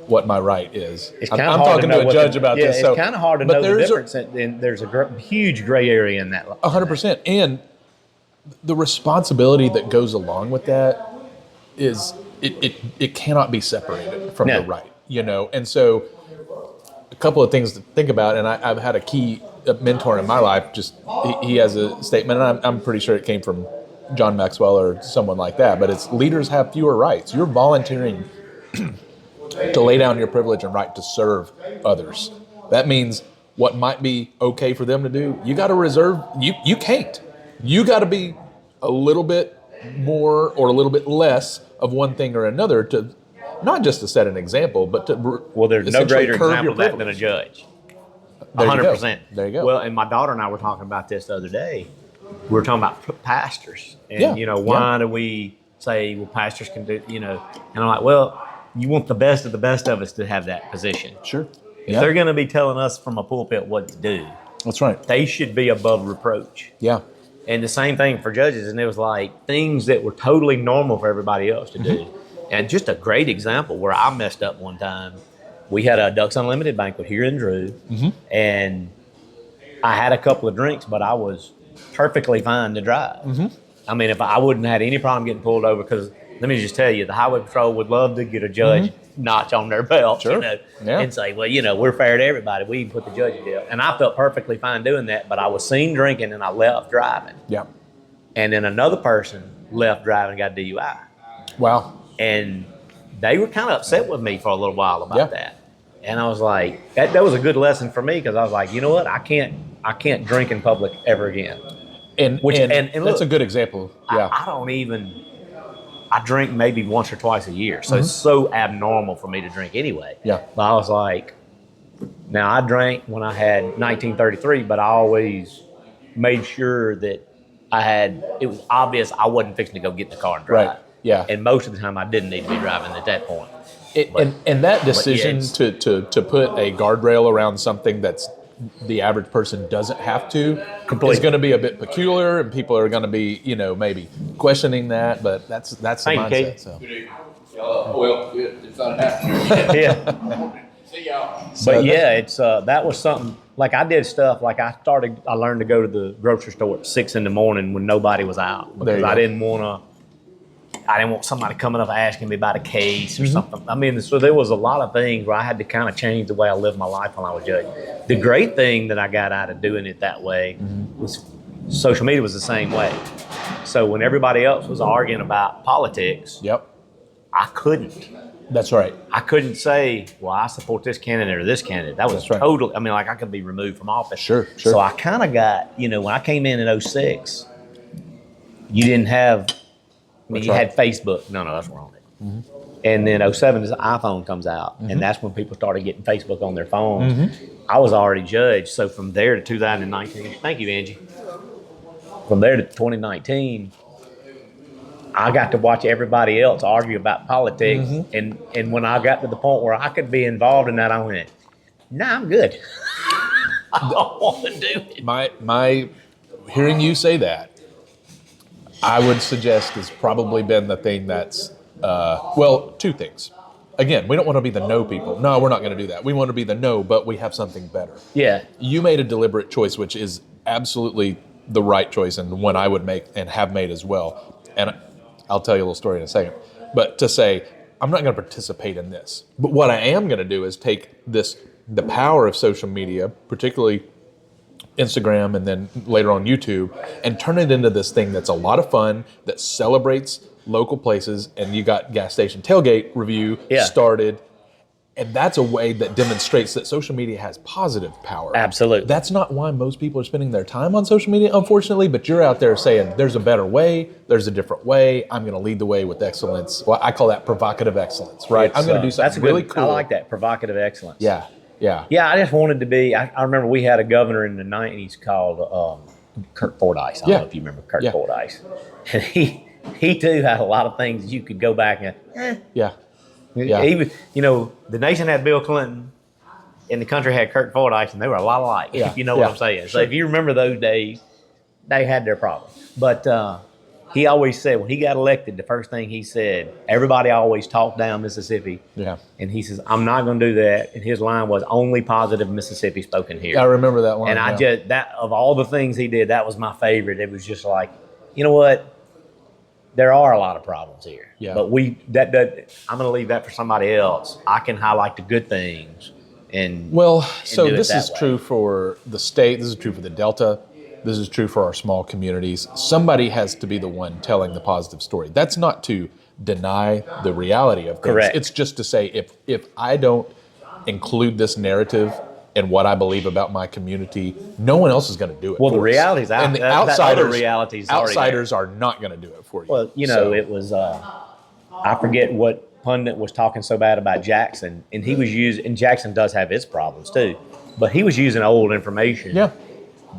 what my right is. I'm talking to a judge about this. It's kind of hard to know the difference, and there's a huge gray area in that. 100%. And the responsibility that goes along with that is it cannot be separated from the right, you know. And so a couple of things to think about, and I've had a mentor in my life, just he has a statement, and I'm pretty sure it came from John Maxwell or someone like that, but it's leaders have fewer rights. You're volunteering to lay down your privilege and right to serve others. That means what might be okay for them to do, you got to reserve, you can't. You got to be a little bit more or a little bit less of one thing or another to, not just to set an example, but to there's no greater example of that than a judge. 100%. There you go. Well, and my daughter and I were talking about this the other day. We were talking about pastors, and why do we say, well, pastors can do, and I'm like, well, you want the best of us to have that position. Sure. If they're going to be telling us from a pulpit what to do, that's right. They should be above reproach. Yeah. And the same thing for judges, and it was like things that were totally normal for everybody else to do. And just a great example where I messed up one time. We had a Ducks Unlimited banquet here in Drew, and I had a couple of drinks, but I was perfectly fine to drive. I mean, if I wouldn't have had any problem getting pulled over, because let me just tell you, the Highway Patrol would love to get a judge notch on their belt, and say, well, we're fair to everybody. We even put the judge in jail. And I felt perfectly fine doing that, but I was seen drinking and I left driving. Yeah. And then another person left driving and got DUI. Wow. And they were kind of upset with me for a little while about that. And I was like, that was a good lesson for me, because I was like, you know what? I can't drink in public ever again. And look, that's a good example. Yeah. I drink maybe once or twice a year. So it's so abnormal for me to drink anyway. Yeah. But I was like, now I drank when I had 1933, but I always made sure that it was obvious I wasn't fixing to go get in the car and drive. Right. Yeah. And most of the time I didn't need to be driving at that point. And that decision to put a guardrail around something that's the average person doesn't have to Completely. is going to be a bit peculiar, and people are going to be, maybe questioning that. But that's the Thank you, mindset. Keith. So Well, it's not happening. Yeah. See y'all. But yeah, it's that was something. Like I did stuff. Like I learned to go to the grocery store at 6 a.m. when nobody was out There you because go. I didn't want somebody coming up asking me about a case or something. I mean, so there was a lot of things where I had to kind of change the way I lived my life when I was judged. The great thing that I got out of doing it that way was social media was the same way. So when everybody else was arguing about politics, yep, I couldn't. that's right. I couldn't say, well, I support this candidate or this candidate. That was That's right. totally, I mean, like I could be removed from office. Sure. So I kind of got, when I came in 06, you didn't have, That's you right. had Facebook. No, that's wrong. And then 07 is the iPhone comes out. And that's when people started getting Facebook on their phones. I was already judged. So from there to 2019, thank you, Angie. From there to 2019, I got to watch everybody else argue about politics, and when I got to the point where I could be involved in that, I went, "Nah, I'm good. I don't want to do it." My hearing you say that, I would suggest has probably been the thing that's two things. Again, we don't want to be the no people. No, we're not going to do that. We want to be the no, but we have something better. Yeah, You made a deliberate choice, which is absolutely the right choice and one I would make and have made as well. And I'll tell you a little story in a second. But to say, I'm not going to participate in this. But what I am going to do is take the power of social media, particularly Instagram and then later on YouTube, and turn it into this thing that's a lot of fun, that celebrates local places. And you got Gas Station Tailgate review started. And that's a way that demonstrates that social media has positive power. absolutely. That's not why most people are spending their time on social media, unfortunately, but you're out there saying, there's a better way, there's a different way, I'm going to lead the way with excellence. Well, I call that provocative excellence, right? I'm going to do something really cool. I like that, provocative excellence. Yeah. Yeah, I just wanted to be, I remember we had a governor in the 90s called Kurt Fordyce. I don't know if you remember Kurt Fordyce. And he too had a lot of things you could go back and, Yeah. He was, the nation had Bill Clinton, and the country had Kurt Fordyce, and they were a lot alike. Yeah. You know what I'm saying? So if you remember those days, they had their problems. But he always said when he got elected, the first thing he said, everybody always talked down Mississippi. Yeah. And he says, I'm not going to do that. And his line was, only positive Mississippi spoken here. I remember that line. And I just, of all the things he did, that was my favorite. It was just like, you know what? There are a lot of problems here. Yeah. But I'm going to leave that for somebody else. I can highlight the good things. So do it this that is way. true for the state. This is true for the Delta. This is true for our small communities. Somebody has to be the one telling the positive story. That's not to deny the reality of things. Correct. It's just to say if I don't include this narrative and what I believe about my community, no one else is going to do it. Well, for the us. reality's out. And the that other outsiders, reality's already there. outsiders are not going to do it for you. Well, it was, I forget what pundit was talking so bad about Jackson, and he was using, and Jackson does have his problems too, but he was using old information. Yeah.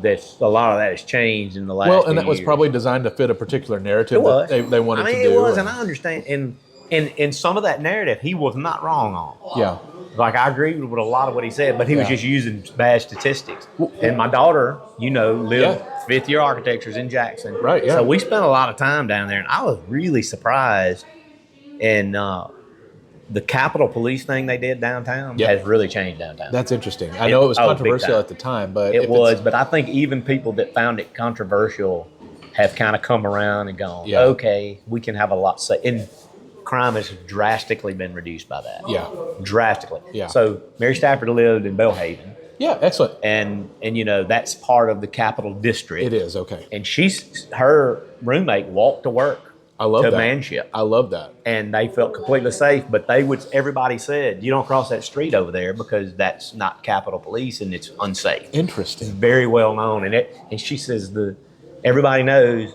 That's a lot of that has changed in the last. Well, and that few was years. probably designed to fit a particular narrative that they wanted to do. It was, and I understand. And some of that narrative, he was not wrong on. Yeah. Like I agree with a lot of what he said, but he was just using bad statistics. And my daughter, lived fifth year architectures in Jackson. Right, yeah. So we spent a lot of time down there, and I was really surprised. And the Capitol Police thing they did downtown has really changed downtown. That's interesting. I know it was big controversial time. at the time, but It was, but I think even people that found it controversial have kind of come around and gone, okay, we can have a lot say. And crime has drastically been reduced by that. Yeah. Drastically. Yeah. So Mary Stafford lived in Belhaven. Yeah, excellent. And that's part of the Capital District. It is, okay. And her roommate walked to work. I love to that. Manship. I love that. And they felt completely safe, but everybody said, you don't cross that street over there because that's not Capitol Police and it's unsafe. Interesting. Very well known. And she says everybody knows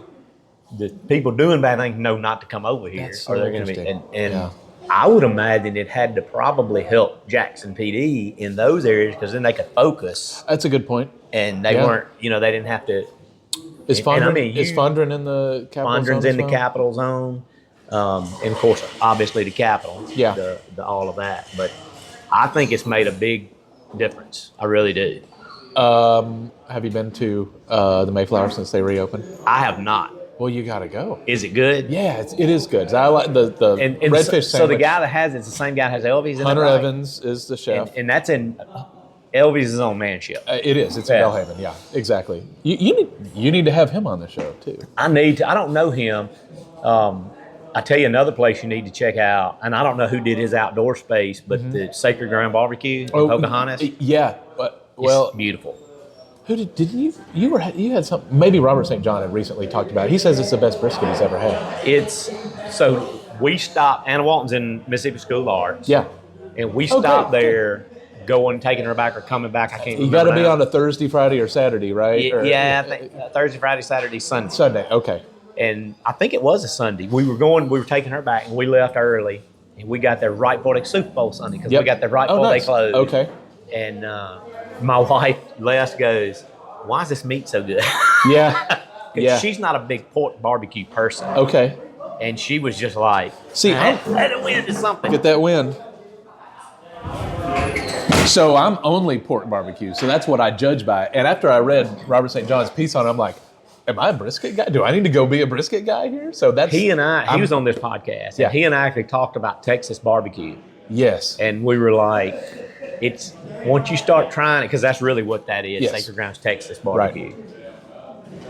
the people doing bad things know not to come over here. That's so or they're going to be. interesting. And I would imagine it had to probably help Jackson PD in those areas because then they could focus. That's a good point. And they weren't, they didn't have to. Is Fondren in the Capitol zone? Fondren's in the well? Capitol zone. And of course, obviously the Capitol. Yeah. The all of that. But I think it's made a big difference. I really do. Have you been to the Mayflower since they reopened? I have not. Well, you got to go. Is it good? Yeah, it is good. I like the And redfish so sandwich. the guy that has it's the same guy that has Elvis in Hunter it, right? Evans is the chef. And that's in Elvis is on Manship. It is. It's Yeah. in Belhaven. Yeah, exactly. You need to have him on the show too. I don't know him. I tell you another place you need to check out, and I don't know who did his outdoor space, but the Sacred Ground Barbecue in Pocahontas. Yeah. Well, it's beautiful. who did you had some? Maybe Robert St. John had recently talked about it. He says it's the best brisket he's ever had. So we stopped. Anna Walton's in Mississippi School of Arts. Yeah. And we stopped there, taking her back or coming back. I can't remember. You got to be now. on a Thursday, Friday, or Saturday, right? Yeah, I think Thursday, Friday, Saturday, Sunday. Sunday. Okay. And I think it was a Sunday. We were taking her back, and we left early, and we got there right before the Super Bowl Sunday because we got there right before they closed. Okay. And my wife, Les, goes, "Why is this meat so good?" Yeah. Yeah. She's not a big pork barbecue person. Okay. And she was just like, See, let it win to something. Get that win. So I'm only pork barbecue, so that's what I judge by. And after I read Robert St. John's piece on it, I'm like, am I a brisket guy? Do I need to go be a brisket guy here? So that's he was on this podcast. Yeah. And he and I actually talked about Texas barbecue. Yes. And we were like, it's once you start trying it, because that's really what that is, Yes. Sacred Grounds Texas barbecue.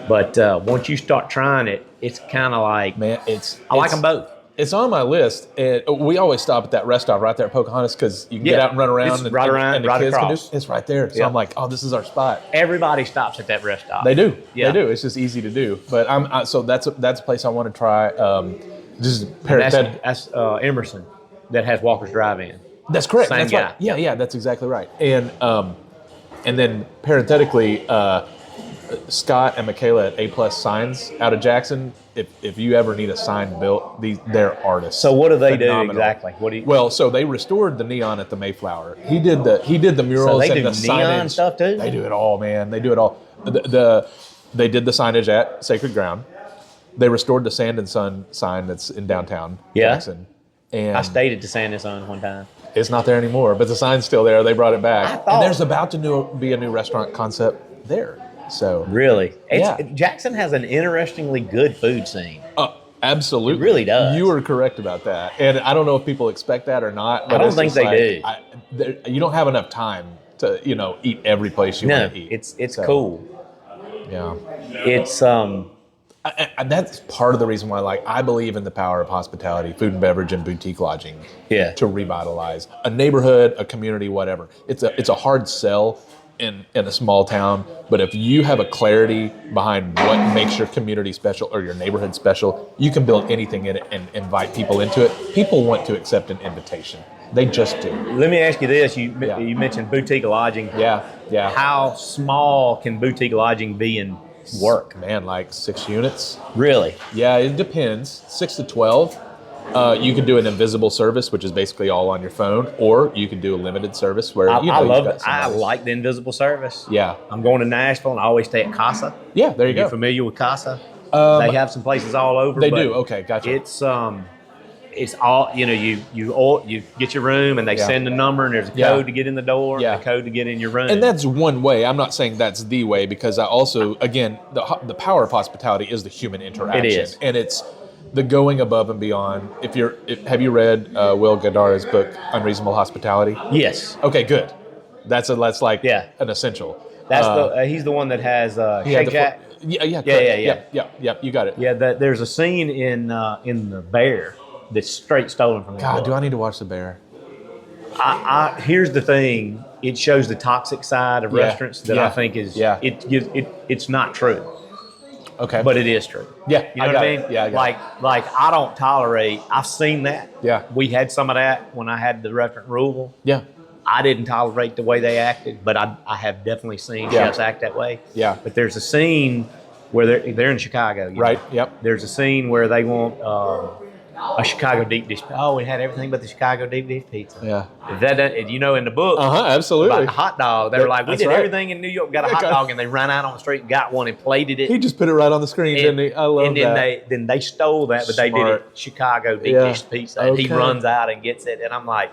But once you start trying it, it's kind of like, I like them both. It's on my list, and we always stop at that rest stop right there at Pocahontas because you can get out and run around. It's and, right around, and the right kids across. Can do, it's right there. So Yeah. I'm like, oh, this is our spot. Everybody stops at that rest stop. They do. Yeah. They do. It's just easy to do. But so that's a place I want to try. That's Emerson that has Walker's Drive-In. That's correct. Same That's guy. right. Yeah, that's exactly right. And then parenthetically, Scott and Michaela at A+ Signs out of Jackson. If you ever need a sign built, they're artists. So what do they do Phenomenal. exactly? Well, so they restored the neon at the Mayflower. He did the murals So they and do the neon signage. stuff too? They do it all, man. They do it all. They did the signage at Sacred Ground. They restored the Sand and Sun sign that's in downtown Jackson. And I stayed at the Sand and Sun one time. it's not there anymore, but the sign's still there. They brought it back. And there's about to be a new restaurant concept there. So Really? Yeah. Jackson has an interestingly good food scene. absolutely. It really does. You are correct about that. And I don't know if people expect that or not. But I don't it's think just they do. You don't have enough time to, eat every place you No, want to eat. it's So, cool. Yeah. It's And that's part of the reason why, I believe in the power of hospitality, food and beverage, and boutique lodging. Yeah. To revitalize a neighborhood, a community, whatever. It's a hard sell in a small town, but if you have a clarity behind what makes your community special or your neighborhood special, you can build anything in it and invite people into it. People want to accept an invitation. They just do. Let me ask you this: you Yeah. mentioned boutique lodging. Yeah. How small can boutique lodging be in work? Man, 6 units. Really? Yeah, it depends. 6 to 12. You can do an invisible service, which is basically all on your phone, or you can do a limited service where I you've love got it. I somebody. like the invisible service. Yeah. I'm going to Nashville, and I always stay at Casa. Yeah, there you You go. familiar with Casa? They have some places all over. They but do. Okay, gotcha. It's all you get your room, and they Yeah. send a number, and there's a Yeah. code to get in the door, Yeah. and a code to get in your room. And that's one way. I'm not saying that's the way, because I also, again, the power of hospitality is the human interaction. It is. And it's the going above and beyond. Have you read Will Gadara's book, Unreasonable Hospitality? Yes. Okay, good. That's Yeah. an essential. That's he's the one that has He had Shake the Shack. Yeah, Yeah. Yeah, you got it. Yeah, there's a scene in the Bear that's straight stolen from the God, book. do I need to watch The Bear? Here's the thing: it shows the toxic side of Yeah. restaurants that Yeah. I think is Yeah. it's not true, Okay. but it is true. Yeah, You know I what got I it. mean? Yeah, I got like I don't tolerate. I've seen that. Yeah. We had some of that when I had the restaurant in Louisville. Yeah. I didn't tolerate the way they acted, but I have definitely seen Yeah. chefs act that way. Yeah. But there's a scene where they're in Chicago. you Right, know. yep. There's a scene where they want a Chicago deep dish. Oh, we had everything but the Chicago deep dish pizza. Yeah. In the book Absolutely. about the hot dog, they were like, we That's did right. everything in New York, got a hot dog, and they ran out on the street and got one and plated it. He just put it right on the screen, didn't he? I love and then that. they stole that, but they did Smart. it Chicago deep Yeah. dish pizza. And he Okay. runs out and gets it, and I'm like,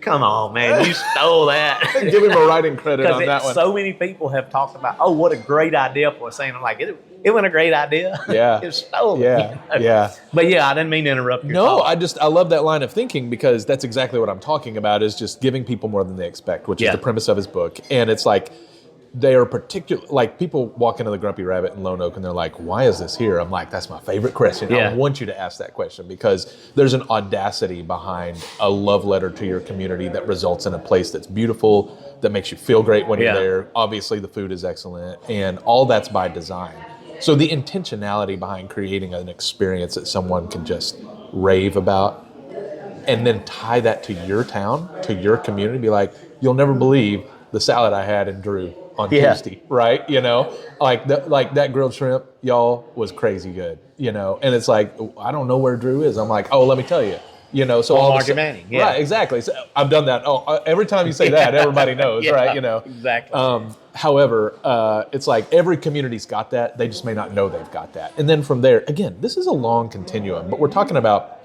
Come on, man, you stole that. Give him a writing credit on Because that one. so many people have talked about, oh, what a great idea for a saying. I'm like, it wasn't a great idea. Yeah. It was stolen. Yeah, yeah. But yeah, I didn't mean to interrupt your No, thought. I love that line of thinking because that's exactly what I'm talking about is just giving people more than they expect, which is Yeah. the premise of his book. And it's like they are particular, like people walk into the Grumpy Rabbit in Lonoke and they're like, why is this here? I'm like, that's my favorite question. Yeah. I want you to ask that question because there's an audacity behind a love letter to your community that results in a place that's beautiful, that makes you feel great when you're Yeah. there. Obviously the food is excellent and all that's by design. So the intentionality behind creating an experience that someone can just rave about and then tie that to your town, to your community, be like, you'll never believe the salad I had in Drew on Yeah. Tuesday, right? You know, like that grilled shrimp, y'all, was crazy good, you know? And it's like, I don't know where Drew is. I'm like, oh, let me tell you. You know, so Or all of a Market sudden- Manning, yeah. Right, exactly. So I've done that. Oh, every time you say that, everybody knows, Yeah, right? You know, exactly. However, it's like every community's got that. They just may not know they've got that. And then from there, again, this is a long continuum, but we're talking about,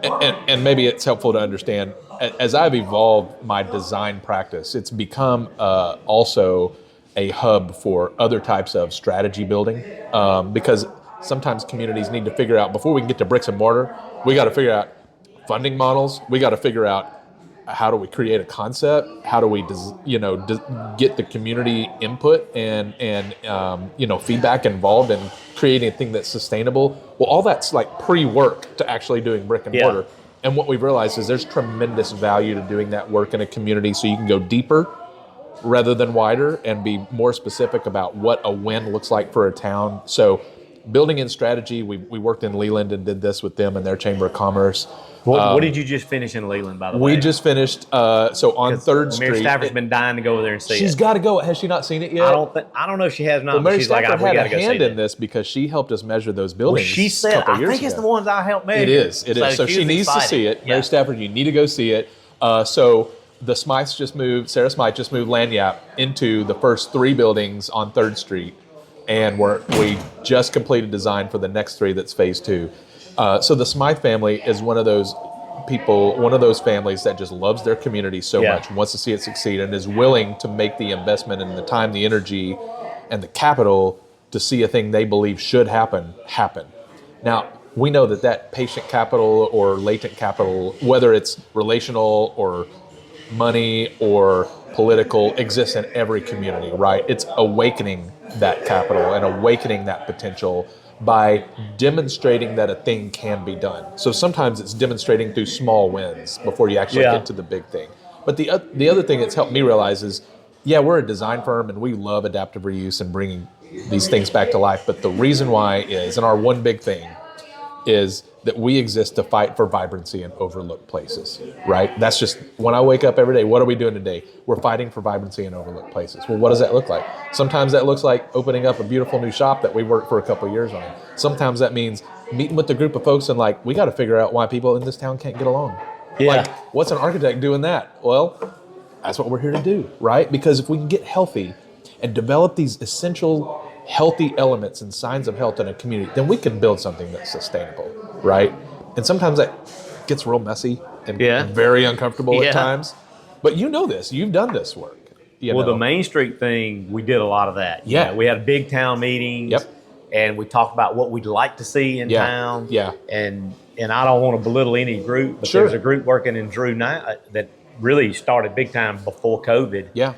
and maybe it's helpful to understand, as I've evolved my design practice, it's become also a hub for other types of strategy building because sometimes communities need to figure out, before we can get to bricks and mortar, we got to figure out funding models. We got to figure out how do we create a concept? How do we, get the community input and feedback involved in creating a thing that's sustainable? Well, all that's like pre-work to actually doing brick and Yeah. mortar. And what we've realized is there's tremendous value to doing that work in a community, so you can go deeper rather than wider and be more specific about what a win looks like for a town. So building in strategy, we worked in Leland and did this with them and their Chamber of Commerce. What did you just finish in Leland, by the way? We just finished, so on 3rd Mary Street. Stafford's been dying to go over there and see She's it. got to go. Has she not seen it yet? I don't know if she has not, Well, but Mary she's like, Stafford we had got to a go see hand in that. this because she helped us measure those Well, buildings. she a said, couple I years think it's ago. the ones I helped measure. It is. It is. So she was needs to excited. see it. Yeah. Mary Stafford, you need to go see it. So the Smythes just moved, Sarah Smythe just moved Lanyap into the first 3 buildings on 3rd Street. And we just completed design for the next 3 that's phase 2. So the Smythe family is one of those people, one of those families that just loves their community so Yeah. much, wants to see it succeed, and is willing to make the investment and the time, the energy, and the capital to see a thing they believe should happen. Now, we know that patient capital or latent capital, whether it's relational or money or political, exists in every community, right? It's awakening that capital and awakening that potential by demonstrating that a thing can be done. So sometimes it's demonstrating through small wins before you actually Yeah. get to the big thing. But the other thing that's helped me realize is, yeah, we're a design firm and we love adaptive reuse and bringing these things back to life. But the reason why is, and our one big thing is that we exist to fight for vibrancy in overlooked places, right? That's just, when I wake up every day, what are we doing today? We're fighting for vibrancy in overlooked places. Well, what does that look like? Sometimes that looks like opening up a beautiful new shop that we worked for a couple of years on. Sometimes that means meeting with a group of folks and like, we got to figure out why people in this town can't get along. Yeah. Like, what's an architect doing that? Well, that's what we're here to do, right? Because if we can get healthy and develop these essential healthy elements and signs of health in a community, then we can build something that's sustainable, right? And sometimes that gets real messy and Yeah. very uncomfortable Yeah. at times. But you know this. You've done this work. You Well, know. the Main Street thing, we did a lot of that. You Yeah. know, we had big town meetings. Yep. And we talked about what we'd like to see in Yeah. town. Yeah. And I don't want to belittle any group, but Sure. there's a group working in Drew now that really started big time before COVID. Yeah.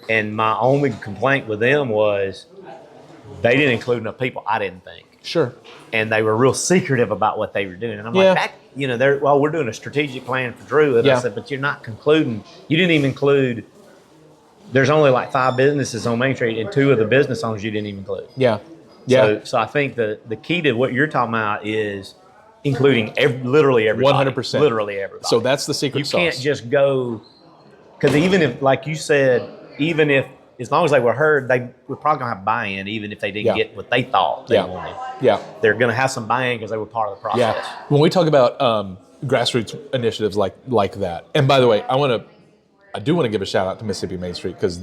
And my only complaint with them was they didn't include enough people, I didn't think. Sure. And they were real secretive about what they were doing. And I'm Yeah. like, we're doing a strategic plan for Drew. And Yeah. I said, but you're not concluding. You didn't even include, there's only like 5 businesses on Main Street, and 2 of the business owners you didn't even include. Yeah. Yeah. So I think the key to what you're talking about is including literally everybody. 100%. Literally everybody. So that's the secret you sauce. can't just go, because even if, like you said, even if, as long as they were heard, they were probably going to have buy-in, even if they didn't Yeah. get what they thought they Yeah. wanted. Yeah. They're going to have some buy-in because they were part of the process. Yeah. When we talk about grassroots initiatives like that, and by the way, I do want to give a shout out to Mississippi Main Street because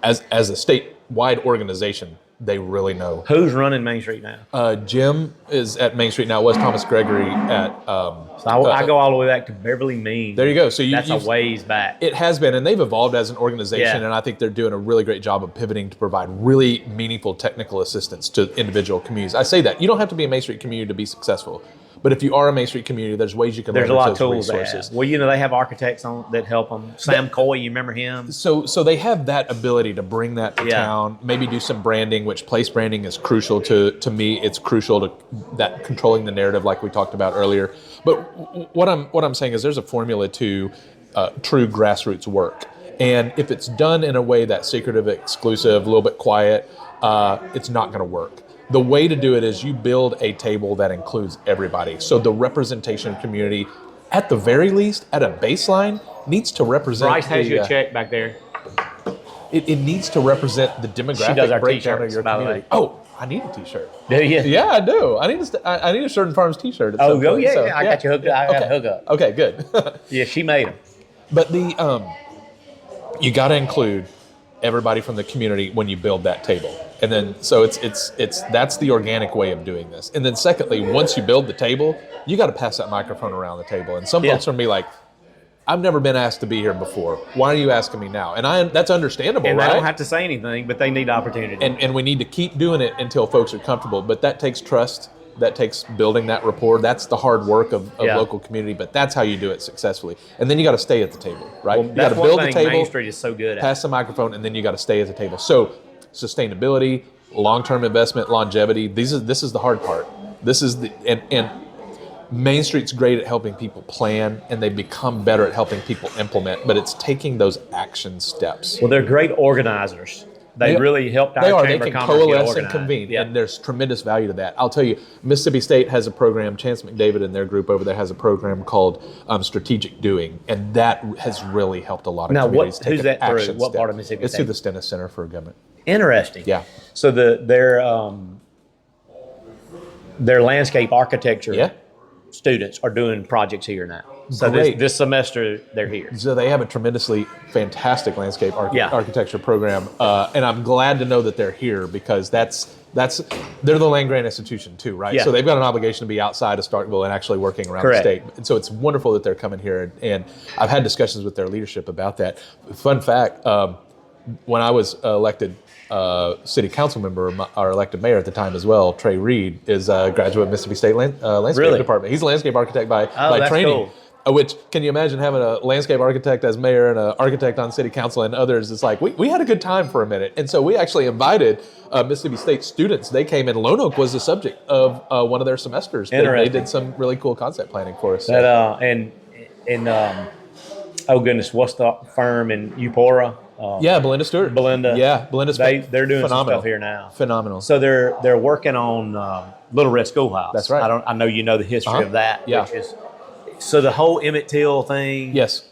as a statewide organization, They really know. Who's running Main Street now? Jim is at Main Street now. Was Thomas Gregory at? So I go all the way back to Beverly Mean. There you go. So that's a ways back. It has been, and they've evolved as an organization, Yeah. and I think they're doing a really great job of pivoting to provide really meaningful technical assistance to individual communities. I say that you don't have to be a Main Street community to be successful, but if you are a Main Street community, there's ways you can. There's a lot of tools those resources. Well, they have architects that help them. Sam Coy, you remember him? So they have that ability to bring that to Yeah. town, maybe do some branding, which place branding is crucial to me. It's crucial to that controlling the narrative like we talked about earlier. But what I'm saying is there's a formula to true grassroots work. And if it's done in a way that's secretive, exclusive, a little bit quiet, it's not going to work. The way to do it is you build a table that includes everybody. So the representation community, at the very least, at a baseline, needs to represent. Bryce has you a check back there. It needs to represent the demographic She does our breakdown of t-shirts, your by the community. way. Oh, I need a T-shirt. Do you? Yeah, I do. I need a Shurden Farms T-shirt. At Oh, some go point, yeah, so, yeah. I got you hooked up. I got a hookup. Okay, good. Yeah, she made them. But you got to include everybody from the community when you build that table, and then so it's that's the organic way of doing this. And then secondly, once you build the table, you got to pass that microphone around the table. And some folks are gonna be like, I've never been asked to be here before. Why are you asking me now? And that's understandable, And right? they don't have to say anything, but they need opportunity. And we need to keep doing it until folks are comfortable. But that takes trust. That takes building that rapport. That's the hard work of local community. But that's how you do it successfully. And then you got to stay at the table, right? Well, you got to that's one build the thing table, Main Street is so good at. pass the microphone, and then you got to stay at the table. So sustainability, long-term investment, longevity. This is the hard part. This is and Main Street's great at helping people plan, and they become better at helping people implement. But it's taking those action steps. Well, they're great organizers. They really helped our They are. They Chamber can of Commerce get coalesce and organized. convene, Yeah. and there's tremendous value to that. I'll tell you, Mississippi State has a program. Chance McDavid and their group over there has a program called Strategic Doing, and that has really helped a lot of Now, communities take who's that through? action What part of steps. Mississippi It's State? through the Stennis Center for Government. Interesting. Yeah. So their landscape architecture Yeah. students are doing projects here now. So Great. this semester they're here. So they have a tremendously fantastic landscape Yeah. architecture program, and I'm glad to know that they're here because they're the land grant institution too, right? Yeah. So they've got an obligation to be outside of Starkville and actually working around Correct. the state. And so it's wonderful that they're coming here, and I've had discussions with their leadership about that. Fun fact: when I was elected city council member, our elected mayor at the time as well, Trey Reed, is a graduate of Mississippi State landscape Really? department. He's a landscape architect by that's training. cool. Which, can you imagine having a landscape architect as mayor and an architect on city council and others? It's like, we had a good time for a minute. And so we actually invited Mississippi State students. They came in. Lonoke was the subject of one of their semesters. They did some really cool concept planning for us. That oh goodness, what's the firm in Eupora? Yeah, Belinda Stewart. Belinda's They're doing some phenomenal stuff here now. Phenomenal. So they're working on Little Red Schoolhouse. That's right. I know you know the history of that. Yeah. Which is, so the whole Emmett Till thing. Yes.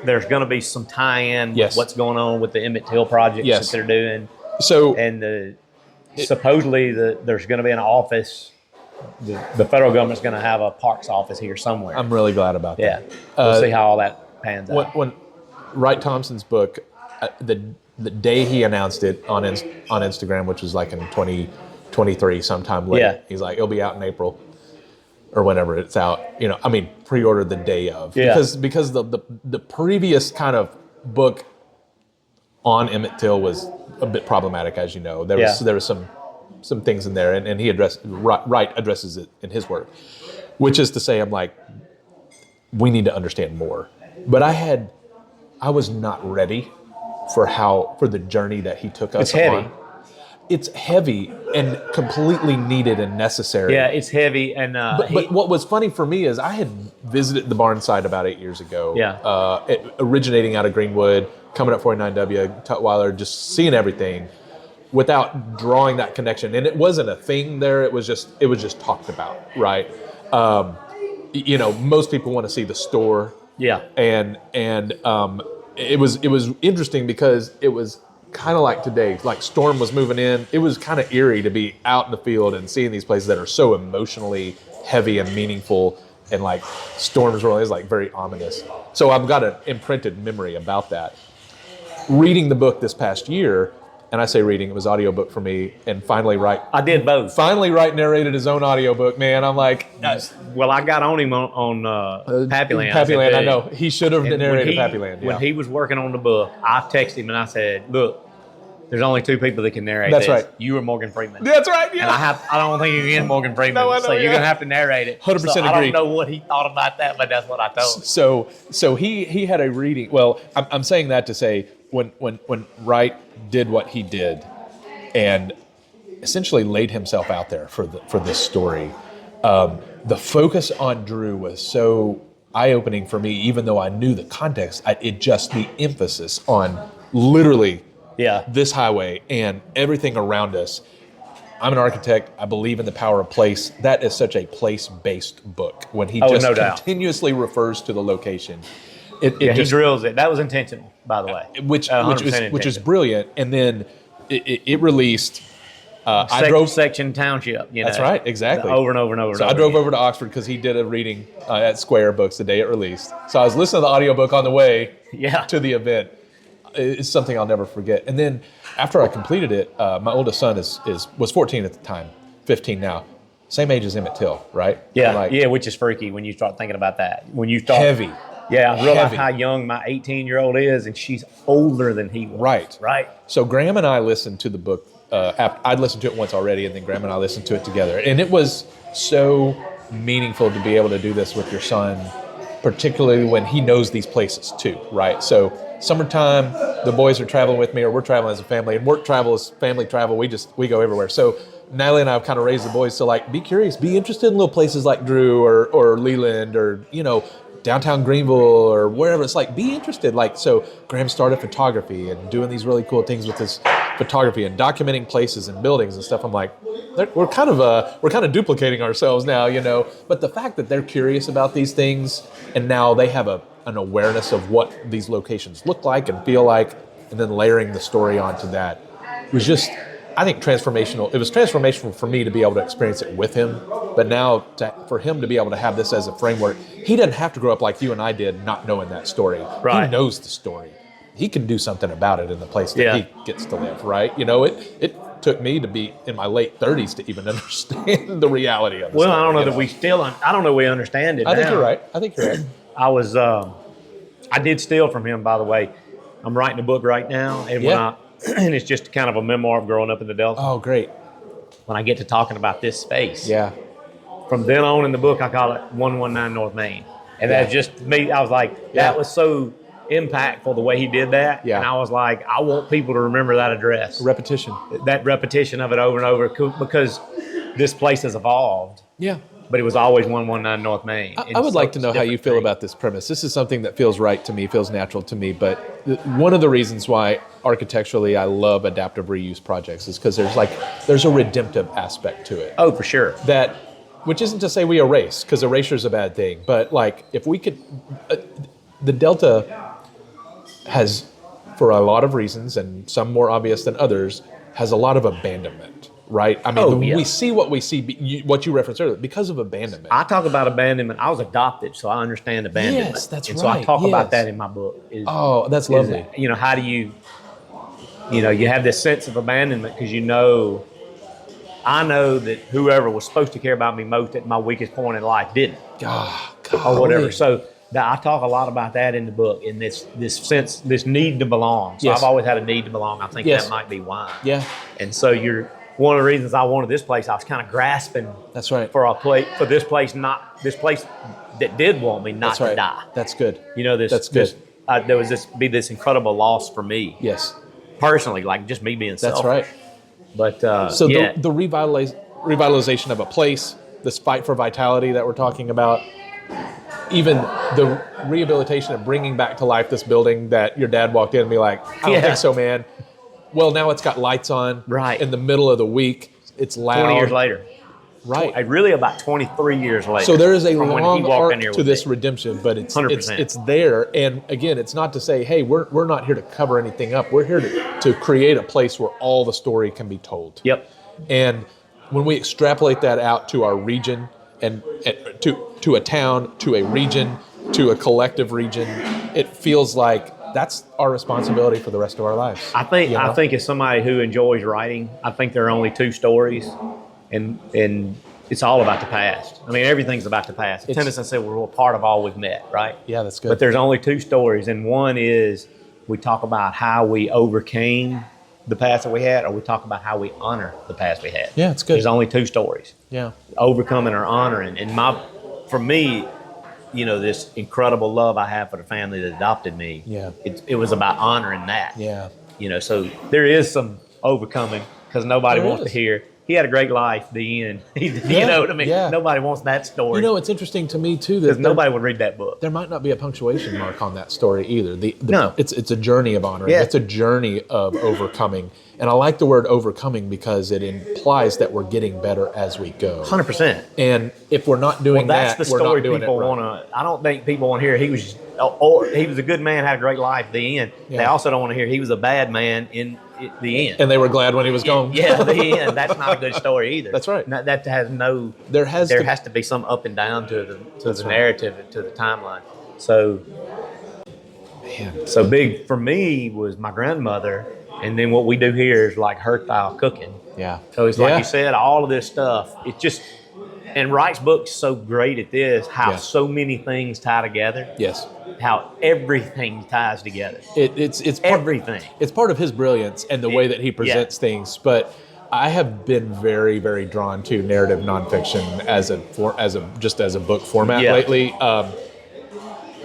There's going to be some tie-in Yes. with what's going on with the Emmett Till projects Yes. that they're doing. So And supposedly there's going to be an office. The federal government's going to have a parks office here somewhere. I'm really glad about yeah. that. We'll see how all that pans out. When Wright Thompson's book, the day he announced it on Instagram, which was like in 2023, sometime late, Yeah. he's like, it'll be out in April or whenever it's out. Pre-order the day of, Yeah. because the previous kind of book on Emmett Till was a bit problematic, as you know. There was some things in there, and Wright addresses it in his work, which is to say, I'm like, we need to understand more. But I was not ready for the journey that he took us It's heavy. on. It's heavy and completely needed and necessary. Yeah, it's heavy. And But what was funny for me is I had visited the Barnside about 8 years ago. Yeah. Originating out of Greenwood, coming up 49W, Tutwiler, just seeing everything without drawing that connection. And it wasn't a thing there. It was just talked about, right? Most people want to see the store. yeah. And it was interesting because it was kind of like today, like storm was moving in. It was kind of eerie to be out in the field and seeing these places that are so emotionally heavy and meaningful, and like storms rolling is like very ominous. So I've got an imprinted memory about that. Reading the book this past year, and I say reading, it was audiobook for me, and finally write narrated his own audiobook, man. I'm like, well, I got on him on Pappyland. Pappyland, I know. He should have And narrated Pappyland. Yeah. When he was working on the book, I texted him and I said, look, there's only 2 people that can narrate That's this. right. You or Morgan Freeman. That's right, yeah. And I don't think you can get Morgan Freeman. No, I know, so you're yeah. going to have to narrate it. 100% so I agree. don't know what he thought about that, but that's what I told him. So he had a reading. Well, I'm saying that to say when Wright did what he did and essentially laid himself out there for this story, the focus on Drew was so eye-opening for me, even though I knew the context. The emphasis on literally this highway and everything around us. I'm an architect. I believe in the power of place. That is such a place-based book when he continuously refers to the location. He drills it. That was intentional, by the way. Which is brilliant. And then it released. I drove Section Township. That's right, exactly. Over and over and over. So I drove over to Oxford because he did a reading at Square Books the day it released. So I was listening to the audiobook on the way to the event. It's something I'll never forget. And then after I completed it, my oldest son was 14 at the time, 15 now. Same age as Emmett Till, right? Yeah, which is freaky when you start thinking about that. When you start heavy. Yeah, I realize how young my 18-year-old is, and she's older than he was. Right. So Graham and I listened to the book. I'd listened to it once already, and then Graham and I listened to it together. And it was so meaningful to be able to do this with your son, particularly when he knows these places too, right? So summertime, the boys are traveling with me, or we're traveling as a family, and work travel is family travel. We go everywhere. So Natalie and I have kind of raised the boys to like, be curious, be interested in little places like Drew or Leland or, downtown Greenville or wherever. It's like, be interested. Like, so Graham started photography and doing these really cool things with his photography and documenting places and buildings and stuff. I'm like, we're kind of duplicating ourselves now, but the fact that they're curious about these things and now they have an awareness of what these locations look like and feel like, and then layering the story onto that was just, I think, transformational. It was transformational for me to be able to experience it with him, but now for him to be able to have this as a framework, he doesn't have to grow up like you and I did, not knowing that story. Right. He knows the story. He can do something about it in the place that he gets to live, right? It took me to be in my late 30s to even understand the reality of it. Well, I don't know that I don't know we understand it I think you're right. I did steal from him, by the way. I'm writing a book right now, and and it's just kind of a memoir of growing up in the Delta. Oh, great. When I get to talking about this space. Yeah. From then on in the book, I call it 119 North Main. And that's just me. I was like, that was so impactful the way he did that. Yeah. And I was like, I want people to remember that address. Repetition. That repetition of it over and over, because this place has evolved. Yeah. But it was always 119 North Main. I would like to know how you feel about this premise. This is something that feels right to me, feels natural to me. But one of the reasons why architecturally I love adaptive reuse projects is because there's a redemptive aspect to it. Oh, for sure. Which isn't to say we erase, because erasure is a bad thing. But like, if we could, the Delta has, for a lot of reasons, and some more obvious than others, has a lot of abandonment. Right? I mean, we see what we see, what you referenced earlier, because of abandonment. I talk about abandonment. I was adopted, so I understand abandonment. Yes, that's and right. So I talk about that in my book. That's lovely. How do you have this sense of abandonment because I know that whoever was supposed to care about me most at my weakest point in life didn't. Or whatever. So I talk a lot about that in the book, in this sense, this need to belong. So I've always had a need to belong. I think that might be why. Yeah. And so one of the reasons I wanted this place, I was kind of grasping. That's right. For this place that did want me not to die. That's good. That's good. There was this incredible loss for me. Yes. Personally, like just me being selfish. That's right. But the revitalization of a place, this fight for vitality that we're talking about, even the rehabilitation of bringing back to life this building that your dad walked in and be like, I don't think so, man. Well, now it's got lights on. Right. In the middle of the week. It's loud. 20 years later. Right. Really about 23 years later. So there is a long arc to this redemption, but it's 100%. It's there. And again, it's not to say, hey, we're not here to cover anything up. We're here to create a place where all the story can be told. Yep. And when we extrapolate that out to our region and to a town, to a region, to a collective region, it feels like that's our responsibility for the rest of our lives. I think you know? I think as somebody who enjoys writing, I think there are only two stories, and it's all about the past. I mean, everything's about the past. Tennyson said we're a part of all we've met, right? Yeah, that's good. But there's only two stories, and one is we talk about how we overcame the past that we had, or we talk about how we honor the past we had. Yeah, it's good. There's only two stories. Yeah. Overcoming or honoring. And for me, this incredible love I have for the family that adopted me. Yeah. It was about honoring that. Yeah. So there is some overcoming because nobody There wants is. to hear. He had a great life. The end. You know what I mean? Yeah. Nobody wants that story. It's interesting to me too because that nobody would read that book. there might not be a punctuation mark on that story either. No. It's a journey of honoring. Yeah. It's a journey of overcoming. And I like the word overcoming because it implies that we're getting better as we go. 100%. And if we're not doing That's that, the we're story not doing people it right. want to. I don't think people want to hear he was a good man, had a great life. The end. Yeah. They also don't want to hear he was a bad man in the end. And they were glad when he was gone. Yeah, the end. That's not a good story either. That's right. That has no. There has to be some up and down to the narrative, to the timeline. So, so big for me was my grandmother, and then what we do here is like her style cooking. Yeah. So it's like you said, all of this stuff. It just, and Wright's book's so great at this, how so many things tie together. Yes. How everything ties together. It's everything. It's part of his brilliance and the way that he presents things. But I have been very, very drawn to narrative nonfiction as a book format lately.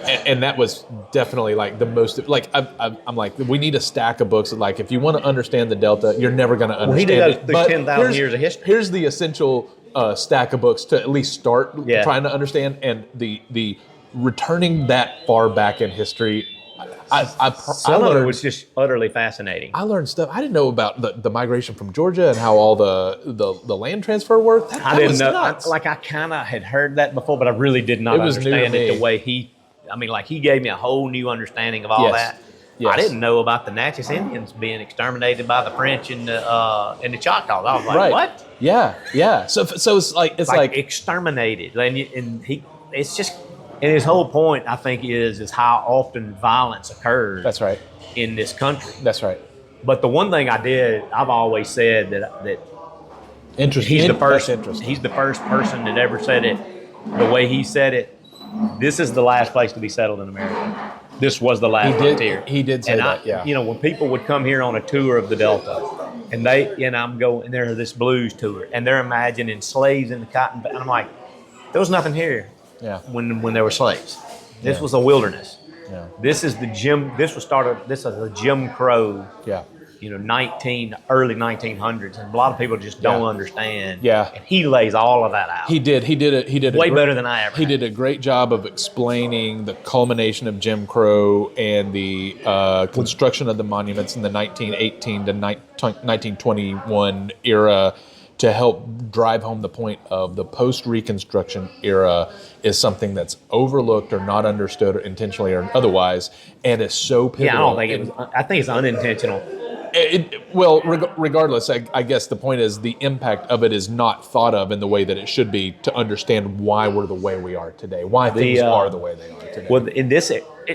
And that was definitely like the most, like, I'm like, we need a stack of books that, like, if you want to understand the Delta, you're never going to understand it. He did 10,000 years of history. Here's the essential stack of books to at least start trying to understand. And the returning that far back in history, I learned it was just utterly fascinating. I learned stuff I didn't know about the migration from Georgia and how all the land transfer worked. I didn't know. Nuts. I kind of had heard that before, but I really did not understand it the way he. I mean, like, he gave me a whole new understanding of all that. Yes. I didn't know about the Natchez Indians being exterminated by the French and the Choctaws. I was like, what? Yeah. So it's like exterminated, it's just. And his whole point, I think, is how often violence occurs. That's right. In this country. That's right. But the one thing I've always said that interesting. He's the first person that ever said it the way he said it. This is the last place to be settled in America. This was the last frontier. He did say that. Yeah. When people would come here on a tour of the Delta, and they're this blues tour, and they're imagining slaves in the cotton, and I'm like, there was nothing here. Yeah. When there were slaves, this was a wilderness. Yeah. This is the Jim Crow. Yeah. Early 1900s, and a lot of people just don't understand. Yeah. And he lays all of that out. He did way better than I ever. He did a great job of explaining the culmination of Jim Crow and the construction of the monuments in the 1918 to 1921 era, to help drive home the point of the post-Reconstruction era is something that's overlooked or not understood, or intentionally or otherwise, and is so pivotal. Yeah, I don't think it was. I think it's unintentional. Regardless, I guess the point is the impact of it is not thought of in the way that it should be to understand why we're the way we are today, why things are the way they are today.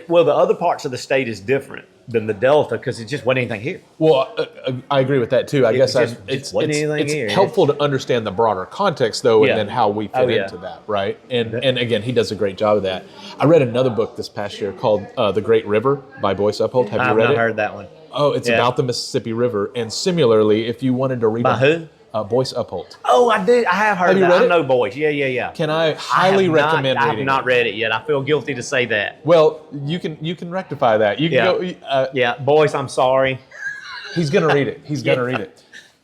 Well, the other parts of the state is different than the Delta because it just wasn't anything here. Well, I agree with that too. I guess it's helpful to understand the broader context, though, and then how we fit into that, right? And again, he does a great job of that. I read another book this past year called The Great River by Boyce Upholt. Have you read it? I've not heard that one. Oh, it's about the Mississippi River. And similarly, if you wanted to read by who? Boyce Upholt. Oh, I did. I have heard have that. You read I it? know Boyce. Yeah. Can I highly recommend reading it? I have not read it yet. I feel guilty to say that. Well, you can rectify that. You can go. Boyce, I'm sorry. He's going to read it. He's going to read it.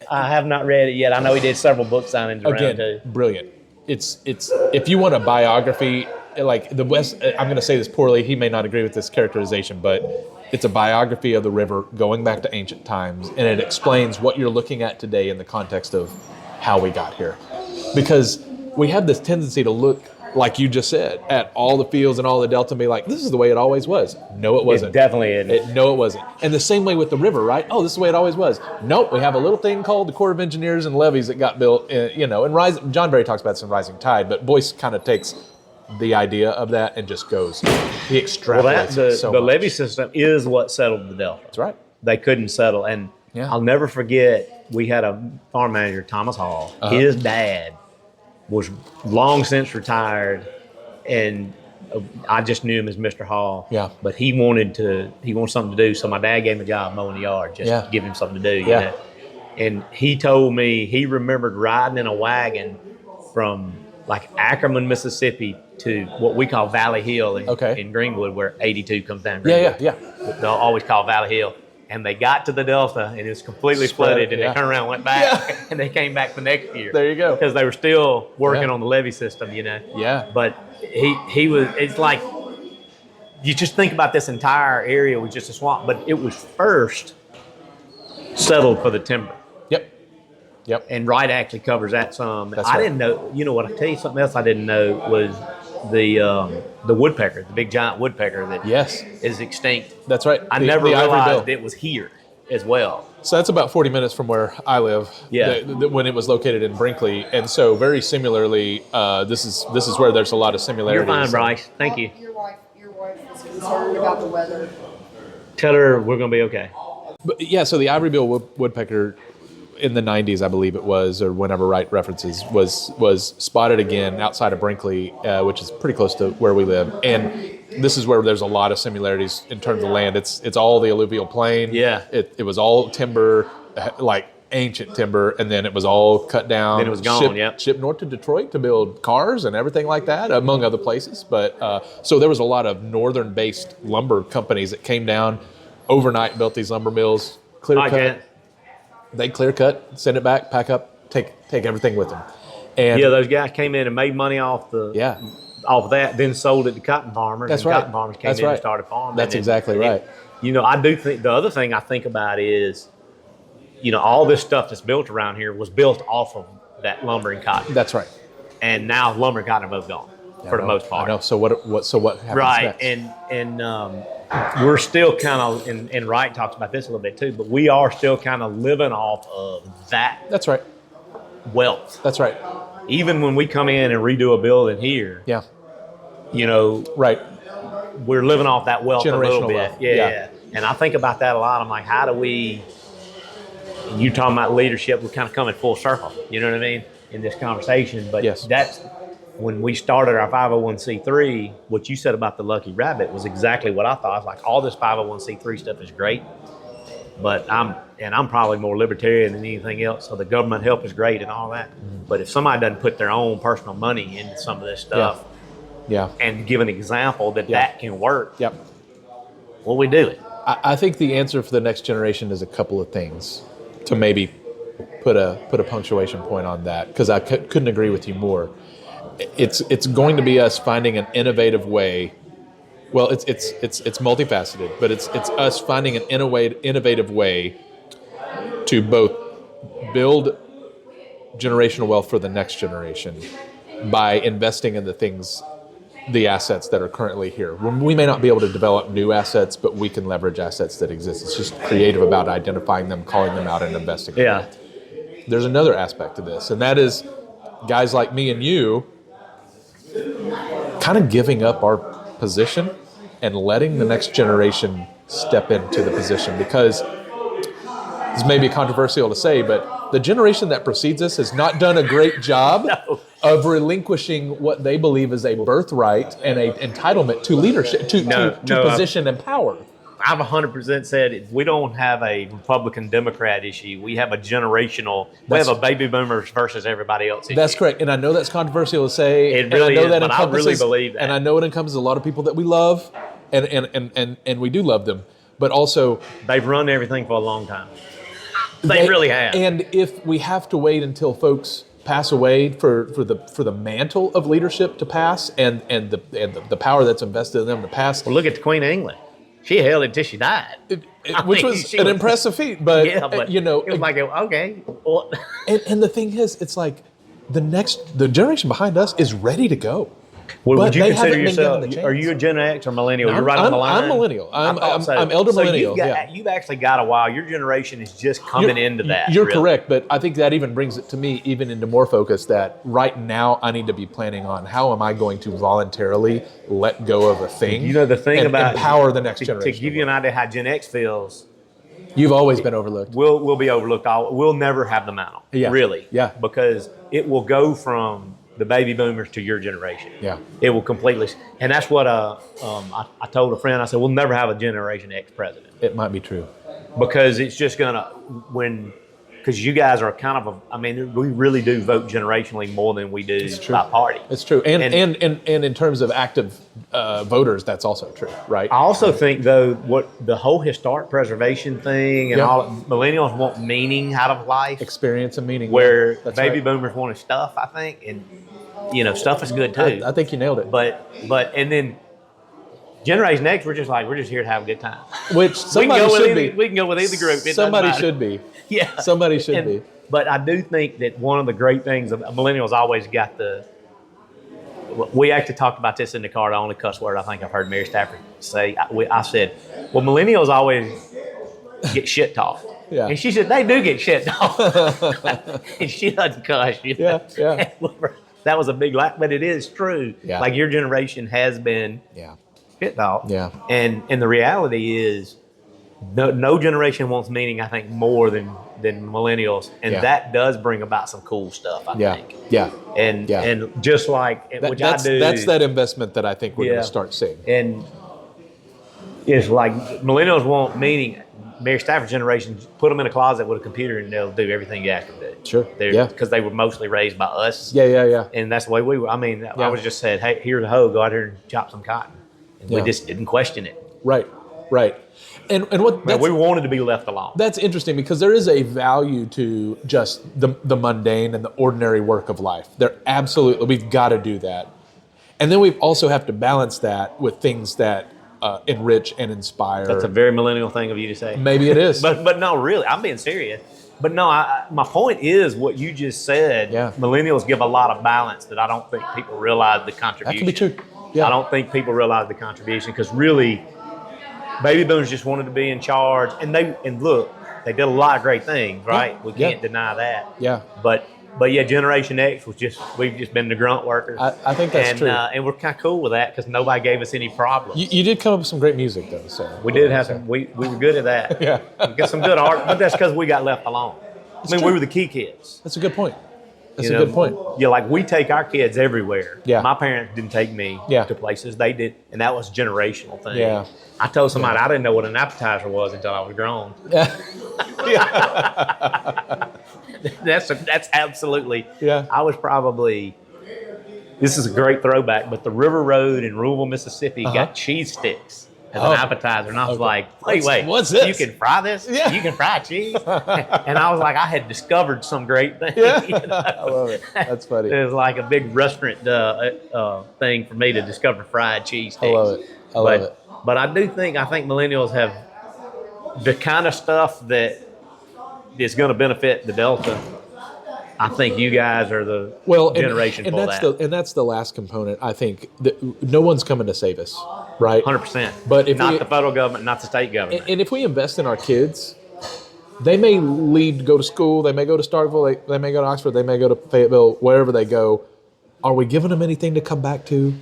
I have not read it yet. I know he did several book signings around too. Brilliant. It's if you want a biography, like the West, I'm going to say this poorly. He may not agree with this characterization, but it's a biography of the river going back to ancient times, and it explains what you're looking at today in the context of how we got here. Because we have this tendency to look, like you just said, at all the fields and all the Delta and be like, this is the way it always was. No, it wasn't. It definitely isn't. No, it wasn't. And the same way with the river, right? Oh, this is the way it always was. Nope, we have a little thing called the Corps of Engineers and levees that got built, and John Berry talks about this in Rising Tide, but Boyce kind of takes the idea of that and just goes. He extrapolates the much. levee system is what settled the Delta. That's right. They couldn't settle, and Yeah. I'll never forget. We had a farm manager, Thomas Hall. His dad was long since retired, and I just knew him as Mr. Hall. Yeah. But he wanted something to do, so my dad gave him a job mowing the yard, just to give him something to do. You know? And he told me he remembered riding in a wagon from like Ackerman, Mississippi to what we call Valley Hill in Greenwood, where 82 comes down Greenwood. Yeah. They'll always call Valley Hill. And they got to the Delta, and it was completely flooded, and they turned around and went back, and they came back the next year. There you go. Because they were still working on the levee system, you know. Yeah. But he was, it's like, you just think about this entire area was just a swamp, but it was first settled for the timber. Yep. And Wright actually covers that some. That's I right. didn't know, you know what, I'll tell you something else I didn't know was the woodpecker, the big giant woodpecker that is extinct. That's right. I The never ivory realized bill. it was here as well. So that's about 40 minutes from where I live. Yeah. When it was located in Brinkley, and so very similarly, this is where there's a lot of similarities. You're fine, Bryce. Thank you. Your wife is concerned about the weather. Tell her we're going to be okay. But yeah, so the ivory bill woodpecker in the 90s, I believe it was, or whenever Wright references, was spotted again outside of Brinkley, which is pretty close to where we live. And this is where there's a lot of similarities in terms of land. It's all the alluvial plain. Yeah. It was all timber, like ancient timber, and then it was all cut down. Then it was gone, shipped north to Detroit to build cars and everything like that, among other places. But so there was a lot of northern-based lumber companies that came down overnight, built these lumber mills, clear cut. They clear cut, send it back, pack up, take everything with them. And yeah, those guys came in and made money off of that, then sold it to cotton farmers. That's and right. Cotton farmers came That's in right. and started farming. That's exactly right. You know, I do think the other thing I think about is, you know, all this stuff that's built around here was built off of that lumber and cotton. That's right. And now lumber and cotton are both gone for the most part. I know. So what happens Right, next? and we're still kind of, and Wright talks about this a little bit too, but we are still kind of living off of that That's right. wealth. That's right. Even when we come in and redo a building here, Yeah. you know, Right. we're living off that wealth a little Generational bit. wealth. Yeah. Yeah. And I think about that a lot. I'm like, how do we, you talking about leadership, we're kind of coming full circle, you know what I mean, in this conversation. But Yes. that's, when we started our 501c3, what you said about the Lucky Rabbit was exactly what I thought. I was like, all this 501c3 stuff is great, but I'm probably more libertarian than anything else. So the government help is great and all that. But if somebody doesn't put their own personal money into some of this stuff Yeah. and give an example that can work, Yep. well, we do it. I think the answer for the next generation is a couple of things to maybe put a punctuation point on that, because I couldn't agree with you more. It's going to be us finding an innovative way. Well, it's multifaceted, but it's us finding an innovative way to both build generational wealth for the next generation by investing in the assets that are currently here. We may not be able to develop new assets, but we can leverage assets that exist. It's just creative about identifying them, calling them out, and investing in them. There's another aspect to this, and that is guys like me and you kind of giving up our position and letting the next generation step into the position, because this may be controversial to say, but the generation that precedes us has not done a great job of relinquishing what they believe is a birthright and an entitlement to leadership, to position and power. I've 100% said we don't have a Republican-Democrat issue. We have a generational. We have a baby boomers versus everybody else issue. That's correct, and I know that's controversial to say. It really and I know is, that but I really believe that. And I know it encompasses a lot of people that we love, and we do love them, but also they've run everything for a long time. They really have. And if we have to wait until folks pass away for the mantle of leadership to pass, and the power that's invested in them to pass. Well, look at the Queen of England. She held it till she died. Which was an impressive feat, but you know, it was like, okay. And the thing is, it's like the generation behind us is ready to go. Well, But would you they consider haven't been given yourself? the chance. Are you a Gen X or millennial? You're I'm- right on the line. I'm millennial. I thought so. I'm elder So millennial. You've actually got a while. Your generation is just coming into that. You're really. correct, but I think that even brings it to me even into more focus that right now I need to be planning on how am I going to voluntarily let go of a thing. You know the thing and about empower the next to generation. give you an idea how Gen X feels. You've always been overlooked. We'll be overlooked. We'll never have the mantle. Yeah. Really. Yeah. Because it will go from the baby boomers to your generation. Yeah. It will completely, and that's what I told a friend. I said we'll never have a Generation X president It might be true. because it's just gonna because you guys are kind of we really do vote generationally more than we do by party. It's true. And in terms of active voters, that's also true, right? I also think though what the whole historic preservation thing and Yeah. all millennials want meaning out of life. Experience and meaning. Where That's baby right. boomers wanted stuff, I think, and stuff is good too. I think you nailed it. but and then Generation X, we're just here to have a good time. Which somebody should be. We can go with either group. It doesn't Somebody matter. should be. Yeah, Somebody should be. But I do think that one of the great things millennials always got we actually talked about this in the car. The only cuss word I think I've heard Mary Stafford say. I said, well, millennials always get shit talked. Yeah. And she said, they do get shit talked. And she doesn't cuss. Yeah. That was a big laugh, but it is true. Yeah. Like your generation has been shit talked. Yeah. And the reality is no generation wants meaning, I think, more than millennials. And that does bring about some cool stuff, I think. Yeah. And just like, which I do. That's that investment that I think we're going to start seeing. And it's like millennials want meaning. Mary Stafford generation, put them in a closet with a computer and they'll do everything you ask them to do. Sure. Because they were mostly raised by us. Yeah. And that's the way we were. I mean, I was just said, hey, here's a hoe, go out here and chop some cotton. And we just didn't question it. Right. And what We wanted to be left alone. That's interesting because there is a value to just the mundane and the ordinary work of life. We've got to do that. And then we also have to balance that with things that enrich and inspire. That's a very millennial thing of you to say. Maybe it is. but no, really, I'm being serious. But no, my point is what you just said. Yeah. Millennials give a lot of balance that I don't think people realize the contribution. That can be true. Yeah. I don't think people realize the contribution because really, baby boomers just wanted to be in charge, and look, they did a lot of great things, right? Yeah. We can't deny that. Yeah. But yeah, Generation X we've just been the grunt workers. I think that's true. And we're kind of cool with that because nobody gave us any problems. You did come up with some great music though. So We did have some. We were good at that. Yeah. We got some good art, but that's because we got left alone. We were the key kids. That's a good point. That's You a know? good point. Yeah, like we take our kids everywhere. Yeah. My parents didn't take me to places. They did, and that was a generational thing. Yeah. I told somebody I didn't know what an appetizer was until I was grown. That's absolutely. Yeah. I was probably. This is a great throwback, but the River Road in Louisville, Mississippi, got cheese sticks as an appetizer, and I was like, "Wait, what's this? You can fry this? Yeah. You can fry cheese?" And I was like, I had discovered some great thing. Yeah. you know? I love it. That's funny. It was like a big restaurant thing for me to discover fried cheese sticks. I love it. I love it. But I think millennials have the kind of stuff that is going to benefit the Delta. I think you guys are the generation for that. And that's the last component. I think that no one's coming to save us, right? 100%. But if not the federal government, not the state government. And if we invest in our kids, they may leave to go to school. They may go to Starkville. They may go to Oxford. They may go to Fayetteville. Wherever they go, are we giving them anything to come back to?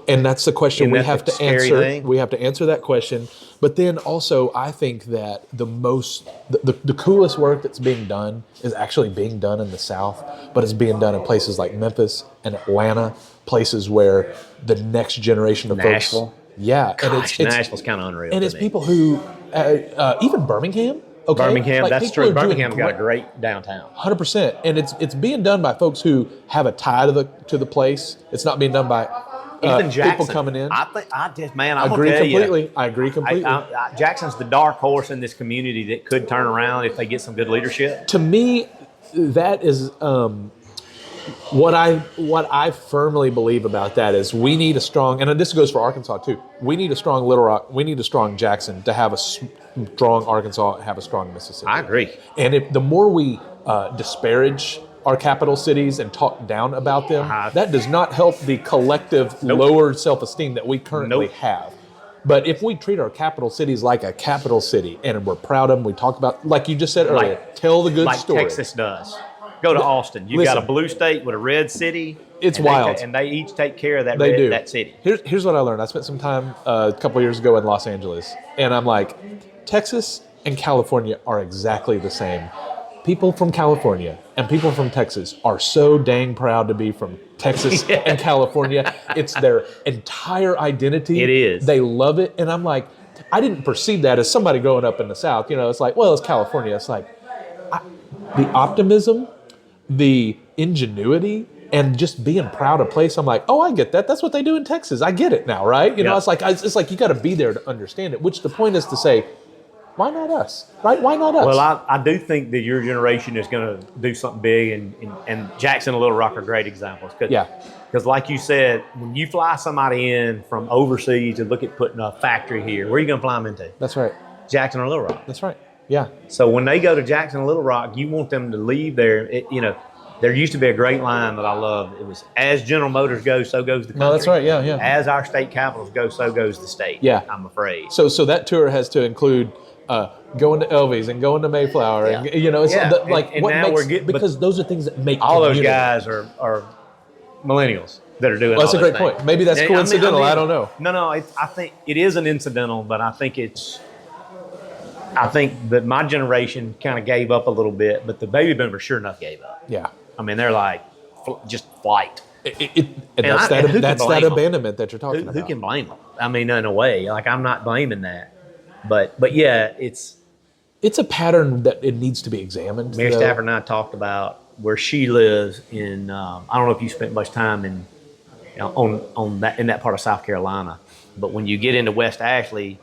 And that's the question we have to answer. Thing. We have to answer that question. But then also, I think that the coolest work that's being done is actually being done in the South, but it's being done in places like Memphis and Atlanta, places where the next generation of Nashville. folks. Yeah. Gosh, and Nashville's kind of unreal. And to it's me. people who, even Birmingham. Okay? Birmingham, Like, that's people true. are doing Birmingham's got a great downtown. 100%, and it's being done by folks who have a tie to the place. It's not being done by Even Jackson. people coming in. I agree completely. I agree completely. Jackson's the dark horse in this community that could turn around if they get some good leadership. To me, that is what I firmly believe about that is we need a strong, and this goes for Arkansas too. We need a strong Little Rock. We need a strong Jackson to have a strong Arkansas, have a strong Mississippi. I agree. And the more we disparage our capital cities and talk down about them, Uh-huh. that does not help the collective lower self-esteem that we currently have. But if we treat our capital cities like a capital city and we're proud of them, we talk about, like you just said earlier, tell the good like story. Texas does. Go to Austin. You've got a blue state with a red city. It's and wild. And they each take care of that, They do. that city. Here's what I learned. I spent some time a couple years ago in Los Angeles, and I'm like, Texas and California are exactly the same. People from California and people from Texas are so dang proud to be from Texas and California. It's their entire identity. It is. They love it. And I'm like, I didn't perceive that as somebody growing up in the South. You know, it's like, well, it's California. It's like the optimism, the ingenuity, and just being proud of place. I'm like, oh, I get that. That's what they do in Texas. I get it now, right? You know, it's like you got to be there to understand it, which the point is to say, why not us, right? Why not us? Well, I do think that your generation is going to do something big, and Jackson and Little Rock are great examples. Because like you said, when you fly somebody in from overseas and look at putting a factory here, where are you going to fly them into? That's right. Jackson or Little Rock. That's right. Yeah. So when they go to Jackson or Little Rock, you want them to leave there. There used to be a great line that I loved. It was, as General Motors goes, so goes the country. No, that's right. Yeah, yeah. As our state capitals go, so goes the state. Yeah. I'm afraid. So that tour has to include going to Elvis and going to Mayflower, and because those are things that make all community. those guys are millennials that are doing. Well, that's all a great those things. point. Maybe that's coincidental. I don't know. No, I think it is an incidental, but I think that my generation kind of gave up a little bit, but the baby boomers sure enough gave up. Yeah. I mean, they're like just flight. That's that abandonment that you're talking about. Who can blame them? I mean, in a way, like I'm not blaming that, but yeah, it's a pattern that it needs to be examined. Mary Stafford and I talked about where she lives in. I don't know if you spent much time in that part of South Carolina, but when you get into West Ashley,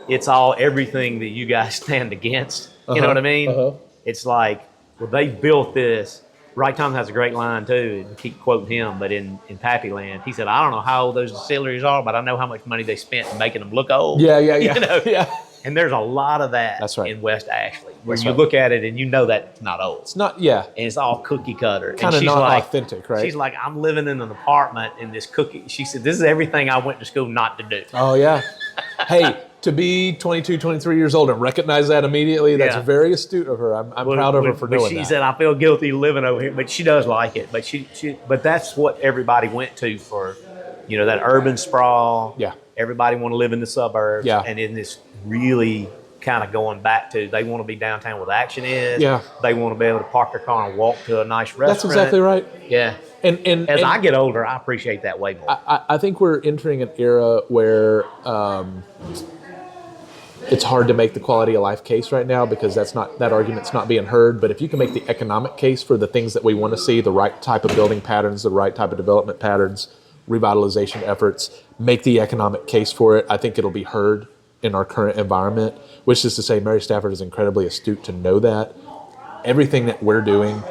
it's all everything that you guys stand against. You know what I mean? It's like, well, they built this. Wright Thompson has a great line too, and keep quoting him, but in Pappy Land, he said, I don't know how old those distilleries are, but I know how much money they spent making them look old. Yeah. You know? Yeah. And there's a lot of that in West Ashley, where you look at it and you know that it's not old. It's not, yeah. And it's all cookie cutter. Kind of not authentic, right? She's like, I'm living in an apartment in this cookie. She said, this is everything I went to school not to do. Oh, yeah. Hey, to be 22, 23 years old and recognize that immediately, that's very astute of her. I'm proud of her for doing that. She said, I feel guilty living over here, but she does like it. But but that's what everybody went to for, that urban sprawl. Yeah. Everybody want to live in the suburbs. Yeah. And in this really kind of going back to, they want to be downtown where the action is. Yeah. They want to be able to park their car and walk to a nice restaurant. That's exactly right. Yeah. And as I get older, I appreciate that way more. I think we're entering an era where it's hard to make the quality of life case right now because that argument's not being heard. But if you can make the economic case for the things that we want to see, the right type of building patterns, the right type of development patterns, revitalization efforts, make the economic case for it, I think it'll be heard in our current environment, which is to say Mary Stafford is incredibly astute to know that. Everything that we're doing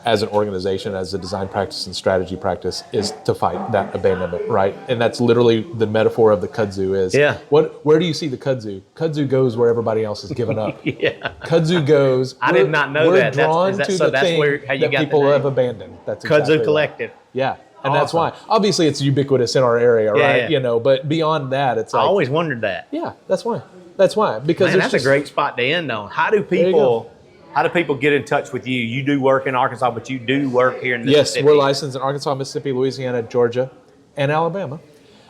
as an organization, as a design practice and strategy practice, is to fight that abandonment, right? And that's literally the metaphor of the kudzu is, where do you see the kudzu? Kudzu goes where everybody else has given up. Kudzu goes, I did not know that. We're drawn to the thing that people have abandoned. That's exactly Kudzu Collective. Yeah. And that's why. Obviously, it's ubiquitous in our area, right? Yeah. But beyond that, it's like... I always wondered that. Yeah, that's why. That's why. Because that's a great spot to end on. How do people get in touch with you? You do work in Arkansas, but you do work here in Mississippi. Yes, we're licensed in Arkansas, Mississippi, Louisiana, Georgia, and Alabama.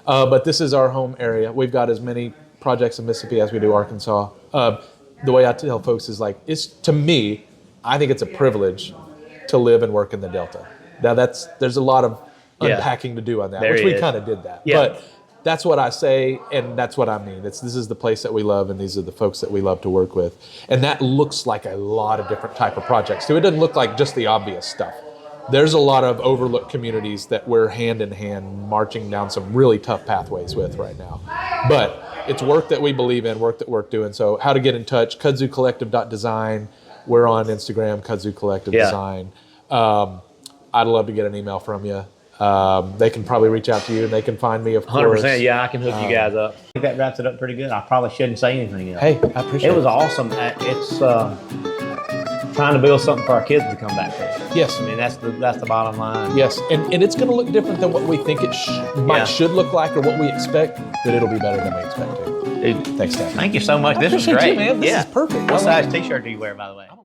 But this is our home area. We've got as many projects in Mississippi as we do Arkansas. The way I tell folks is to me, I think it's a privilege to live and work in the Delta. Now there's a lot of unpacking to do on that, which we kind of did that. Yeah. But that's what I say, and that's what I mean. This is the place that we love, and these are the folks that we love to work with. And that looks like a lot of different type of projects, too. It doesn't look like just the obvious stuff. There's a lot of overlooked communities that we're hand in hand marching down some really tough pathways with right now. But it's work that we believe in, work that we're doing. So how to get in touch, kudzucollective.design. We're on Instagram, Kudzu Collective Design. I'd love to get an email from you. They can probably reach out to you, and they can find me, of course. 100%, yeah, I can hook you guys up. I think that wraps it up pretty good. I probably shouldn't say anything else. Hey, I appreciate it. It was awesome. It's trying to build something for our kids to come back to. Yes. I mean, that's the bottom line. Yes, and it's going to look different than what we think it should look like or what we expect, but it'll be better than we expect to. Dude, Thanks, Dad. thank you so much. This was appreciate great. you, man. This is perfect. What I like size T-shirt do you wear, by the way?